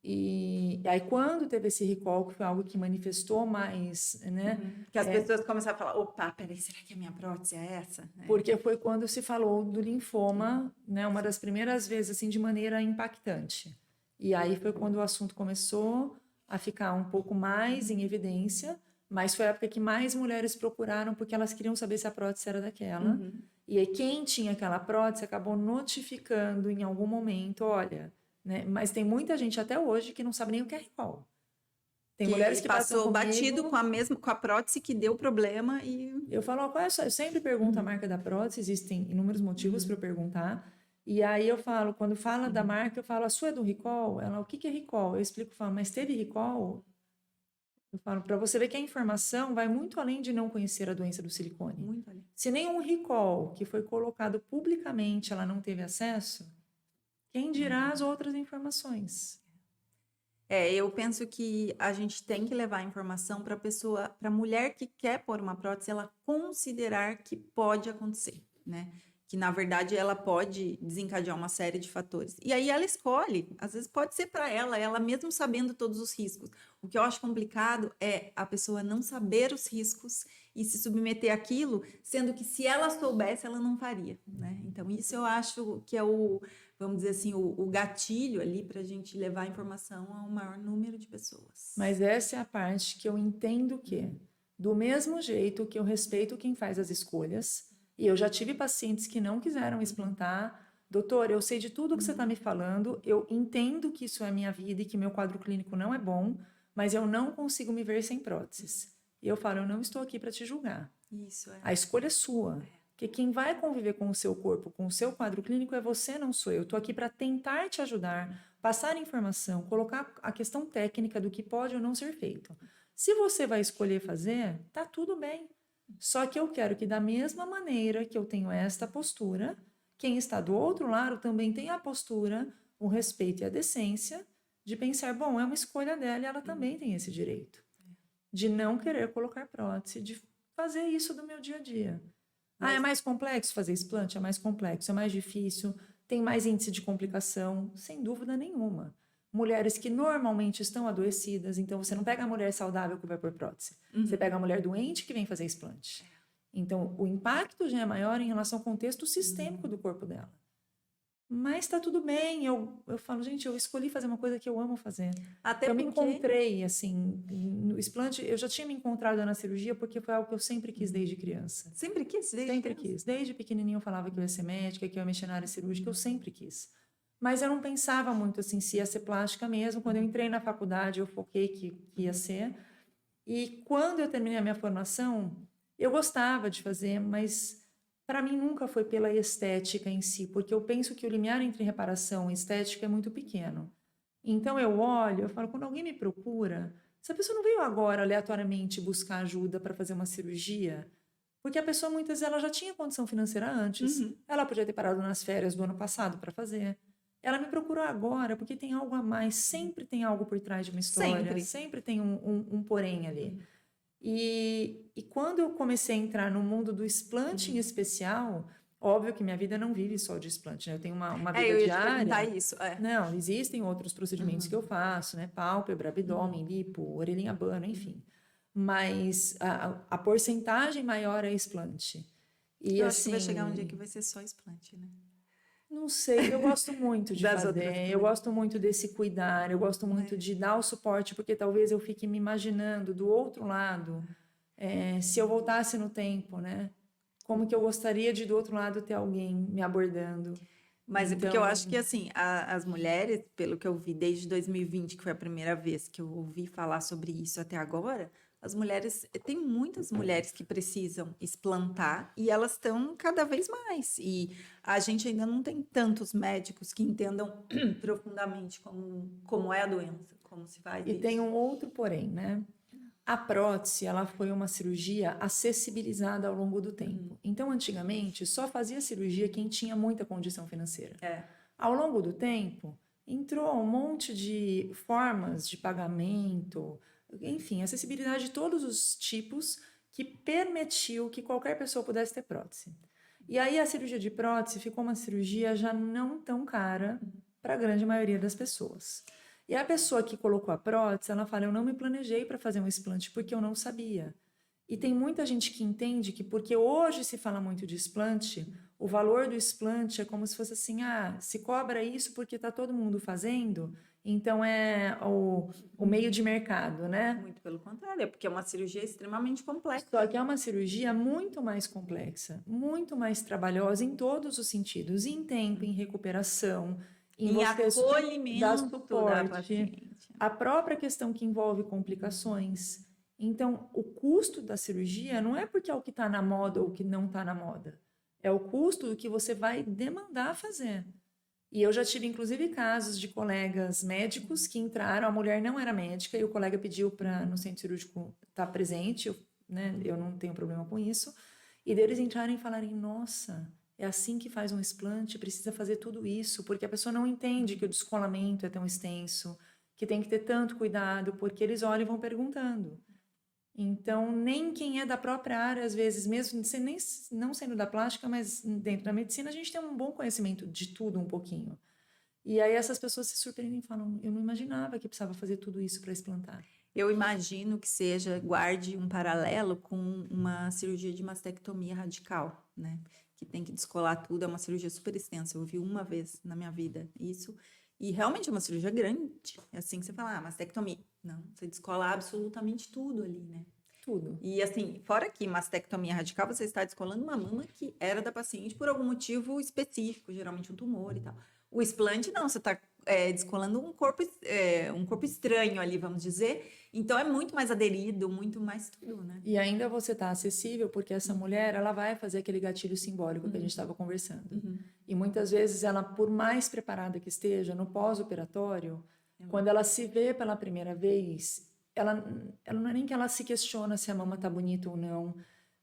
Speaker 2: E aí, quando teve esse recall, que foi algo que manifestou mais, né?
Speaker 1: Que as pessoas começaram a falar, opa, peraí, será que a minha prótese é essa?
Speaker 2: Porque foi quando se falou do linfoma, né? Uma das primeiras vezes, assim, de maneira impactante. E aí foi quando o assunto começou a ficar um pouco mais em evidência, mas foi a época que mais mulheres procuraram, porque elas queriam saber se a prótese era daquela. E aí quem tinha aquela prótese acabou notificando em algum momento, olha... Né? Mas tem muita gente até hoje que não sabe nem o que é recall. Tem mulheres que
Speaker 1: passou batido
Speaker 2: comigo,
Speaker 1: com a prótese que deu problema e...
Speaker 2: Eu falo, qual é a sua? Eu sempre pergunto a marca da prótese, existem inúmeros motivos para eu perguntar. E aí eu falo, quando fala da marca, eu falo, a sua é do recall? Ela, o que é recall? Eu explico, falo, mas teve recall? Eu falo, para você ver que a informação vai muito além de não conhecer a doença do silicone.
Speaker 1: Muito além.
Speaker 2: Se nenhum recall que foi colocado publicamente ela não teve acesso, quem dirá as outras informações?
Speaker 1: Eu penso que a gente tem que levar a informação para a mulher que quer pôr uma prótese, ela considerar que pode acontecer, né? Que na verdade ela pode desencadear uma série de fatores. E aí ela escolhe, às vezes pode ser para ela mesmo sabendo todos os riscos. O que eu acho complicado é a pessoa não saber os riscos e se submeter àquilo, sendo que se ela soubesse, ela não faria, né? Então isso eu acho que é vamos dizer assim, o gatilho ali para a gente levar a informação a um maior número de pessoas.
Speaker 2: Mas essa é a parte que eu entendo que, do mesmo jeito que eu respeito quem faz as escolhas, e eu já tive pacientes que não quiseram explantar, doutor, eu sei de tudo que você está me falando, eu entendo que isso é minha vida e que meu quadro clínico não é bom, mas eu não consigo me ver sem próteses. E eu falo, eu não estou aqui para te julgar.
Speaker 1: Isso é.
Speaker 2: A escolha é sua. Porque quem vai conviver com o seu corpo, com o seu quadro clínico é você, não sou eu. Estou aqui para tentar te ajudar, passar informação, colocar a questão técnica do que pode ou não ser feito. Se você vai escolher fazer, tá tudo bem. Só que eu quero que da mesma maneira que eu tenho esta postura, quem está do outro lado também tenha a postura, o respeito e a decência de pensar, bom, é uma escolha dela e ela também tem esse direito. De não querer colocar prótese, de fazer isso do meu dia a dia. É mais complexo fazer explante? É mais complexo, é mais difícil, tem mais índice de complicação? Sem dúvida nenhuma. Mulheres que normalmente estão adoecidas, então você não pega a mulher saudável que vai por prótese, você pega a mulher doente que vem fazer explante. Então, o impacto já é maior em relação ao contexto sistêmico do corpo dela. Mas tá tudo bem, eu falo, gente, eu escolhi fazer uma coisa que eu amo fazer.
Speaker 1: Até
Speaker 2: me encontrei, assim, no explante, eu já tinha me encontrado na cirurgia porque foi algo que eu sempre quis desde criança.
Speaker 1: Sempre quis?
Speaker 2: Sempre quis. Desde pequenininho eu falava que eu ia ser médica, que eu ia mexer na área cirúrgica, eu sempre quis. Mas eu não pensava muito, assim, se ia ser plástica mesmo. Quando eu entrei na faculdade, eu foquei que ia ser. E quando eu terminei a minha formação, eu gostava de fazer, mas... para mim nunca foi pela estética em si, porque eu penso que o limiar entre reparação e estética é muito pequeno. Então eu olho, eu falo, quando alguém me procura, essa pessoa não veio agora aleatoriamente buscar ajuda para fazer uma cirurgia, porque a pessoa muitas vezes ela já tinha condição financeira antes. Ela podia ter parado nas férias do ano passado para fazer. Ela me procurou agora porque tem algo a mais. Sempre tem algo por trás de uma história. Sempre tem um porém ali. E quando eu comecei a entrar no mundo do explante em especial, óbvio que minha vida não vive só de explante, né? Eu tenho uma vida
Speaker 1: eu ia
Speaker 2: diária.
Speaker 1: te perguntar isso.
Speaker 2: Não, existem outros procedimentos que eu faço, né? Pálpebra, abdômen, lipo, orelhinha abano, enfim. Mas a porcentagem maior é explante. E
Speaker 1: eu
Speaker 2: assim,
Speaker 1: acho que vai chegar um dia que vai ser só explante, né?
Speaker 2: Não sei, eu gosto muito de fazer, eu gosto muito desse cuidar, eu gosto muito de dar o suporte, porque talvez eu fique me imaginando do outro lado, se eu voltasse no tempo, né? Como que eu gostaria de do outro lado ter alguém me abordando.
Speaker 1: Mas é porque eu acho que, assim, as mulheres, pelo que eu vi desde 2020, que foi a primeira vez que eu ouvi falar sobre isso até agora, as mulheres, tem muitas mulheres que precisam explantar e elas estão cada vez mais. E a gente ainda não tem tantos médicos que entendam profundamente como é a doença, como se faz
Speaker 2: E
Speaker 1: isso.
Speaker 2: tem um outro porém, né? A prótese, ela foi uma cirurgia acessibilizada ao longo do tempo. Então, antigamente, só fazia cirurgia quem tinha muita condição financeira. Ao longo do tempo, entrou um monte de formas de pagamento, enfim, acessibilidade de todos os tipos que permitiu que qualquer pessoa pudesse ter prótese. E aí a cirurgia de prótese ficou uma cirurgia já não tão cara para a grande maioria das pessoas. E a pessoa que colocou a prótese, ela fala, eu não me planejei para fazer um explante porque eu não sabia. E tem muita gente que entende que porque hoje se fala muito de explante, o valor do explante é como se fosse assim, se cobra isso porque está todo mundo fazendo, então é o meio de mercado, né?
Speaker 1: Muito pelo contrário, é porque é uma cirurgia extremamente complexa.
Speaker 2: Só que é uma cirurgia muito mais complexa, muito mais trabalhosa em todos os sentidos, em tempo, em recuperação,
Speaker 1: em acolhimento da paciente.
Speaker 2: A própria questão que envolve complicações. Então, o custo da cirurgia não é porque é o que está na moda ou o que não está na moda. É o custo do que você vai demandar fazer. E eu já tive, inclusive, casos de colegas médicos que entraram, a mulher não era médica e o colega pediu para no centro cirúrgico estar presente, eu não tenho problema com isso, e deles entrarem e falarem, nossa, é assim que faz um explante, precisa fazer tudo isso, porque a pessoa não entende que o descolamento é tão extenso, que tem que ter tanto cuidado, porque eles olham e vão perguntando. Então, nem quem é da própria área, às vezes, mesmo não sendo da plástica, mas dentro da medicina, a gente tem um bom conhecimento de tudo um pouquinho. E aí essas pessoas se surpreendem e falam, eu não imaginava que precisava fazer tudo isso para explantar.
Speaker 1: Eu imagino que guarde um paralelo com uma cirurgia de mastectomia radical, né? Que tem que descolar tudo, é uma cirurgia super extensa. Eu vi uma vez na minha vida isso. E realmente é uma cirurgia grande. É assim que você fala, mastectomia. Não, você descola absolutamente tudo ali, né?
Speaker 2: Tudo.
Speaker 1: E assim, fora que mastectomia radical, você está descolando uma mama que era da paciente por algum motivo específico, geralmente um tumor e tal. O explante, não, você está descolando um corpo estranho ali, vamos dizer. Então, é muito mais aderido, muito mais tudo, né?
Speaker 2: E ainda você está acessível, porque essa mulher, ela vai fazer aquele gatilho simbólico que a gente estava conversando. E muitas vezes, ela, por mais preparada que esteja, no pós-operatório, quando ela se vê pela primeira vez, ela não é nem que ela se questiona se a mama está bonita ou não,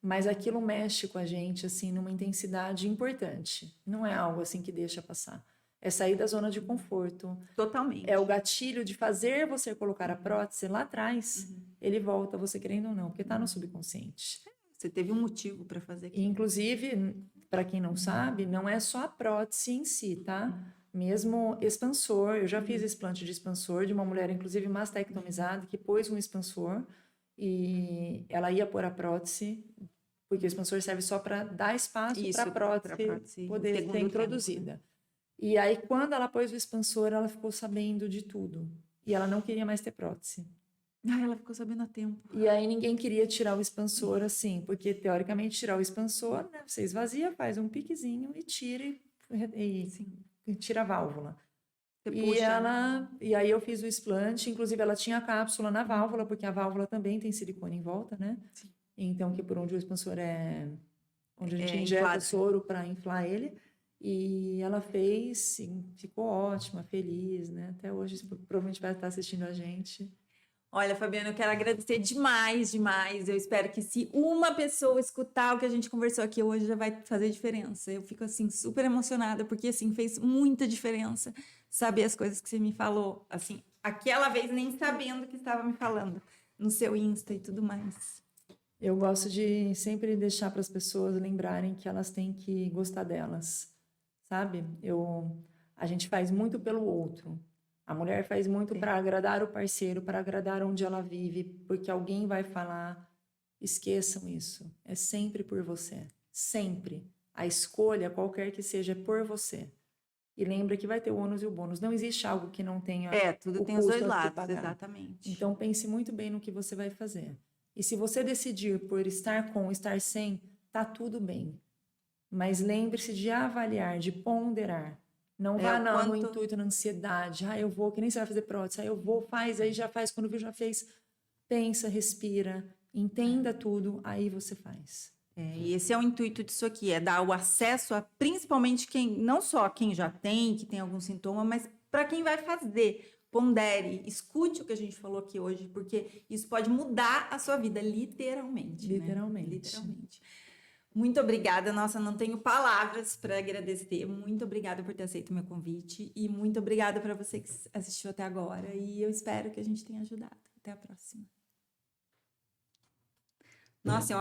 Speaker 2: mas aquilo mexe com a gente, assim, numa intensidade importante. Não é algo, assim, que deixa passar. É sair da zona de conforto.
Speaker 1: Totalmente.
Speaker 2: É o gatilho de fazer você colocar a prótese lá atrás, ele volta, você querendo ou não, porque está no subconsciente.
Speaker 1: Você teve um motivo para fazer aquilo.
Speaker 2: Inclusive, para quem não sabe, não é só a prótese em si, tá? Mesmo expansor, eu já fiz explante de expansor de uma mulher, inclusive mastectomizada, que pôs um expansor e ela ia pôr a prótese, porque o expansor serve só para dar espaço para a prótese poder ser introduzida. Tempo, né? E aí, quando ela pôs o expansor, ela ficou sabendo de tudo. E ela não queria mais ter prótese.
Speaker 1: Ela ficou sabendo a tempo.
Speaker 2: E aí, ninguém queria tirar o expansor assim, porque, teoricamente, tirar o expansor, né? Você esvazia, faz um piquezinho e tira e tira a válvula. E aí eu fiz o explante, inclusive ela tinha a cápsula na válvula, porque a válvula também tem silicone em volta, né? Sim. Então, que por onde o expansor é onde a gente injeta soro para inflar ele. E ela fez, sim, ficou ótima, feliz, né? Até hoje provavelmente vai estar assistindo a gente.
Speaker 1: Olha, Fabiana, eu quero agradecer demais, demais. Eu espero que se uma pessoa escutar o que a gente conversou aqui hoje, já vai fazer diferença. Eu fico, assim, super emocionada, porque, assim, fez muita diferença saber as coisas que você me falou. Assim, aquela vez nem sabendo que estava me falando no seu Insta e tudo mais.
Speaker 2: Eu gosto de sempre deixar para as pessoas lembrarem que elas têm que gostar delas, sabe? A gente faz muito pelo outro. A mulher faz muito para agradar o parceiro, para agradar onde ela vive, porque alguém vai falar. Esqueçam isso. É sempre por você. Sempre. A escolha, qualquer que seja, é por você. E lembra que vai ter o ônus e o bônus. Não existe algo que não tenha
Speaker 1: tudo
Speaker 2: o
Speaker 1: tem os
Speaker 2: custo
Speaker 1: dois
Speaker 2: a se
Speaker 1: lados,
Speaker 2: pagar.
Speaker 1: exatamente.
Speaker 2: Então pense muito bem no que você vai fazer. E se você decidir por estar com, estar sem, tá tudo bem. Mas lembre-se de avaliar, de ponderar. Não vá no intuito, na ansiedade. Eu vou, que nem você vai fazer prótese. Eu vou, faz, aí já faz. Quando viu, já fez. Pensa, respira, entenda tudo, aí você faz.
Speaker 1: E esse é o intuito disso aqui, é dar o acesso a principalmente não só quem já tem, que tem algum sintoma, mas para quem vai fazer. Pondere, escute o que a gente falou aqui hoje, porque isso pode mudar a sua vida, literalmente.
Speaker 2: Literalmente.
Speaker 1: Né? Literalmente. Muito obrigada. Nossa, não tenho palavras para agradecer. Muito obrigada por ter aceito o meu convite e muito obrigada para você que assistiu até agora. E eu espero que a gente tenha ajudado. Até a próxima. Nossa,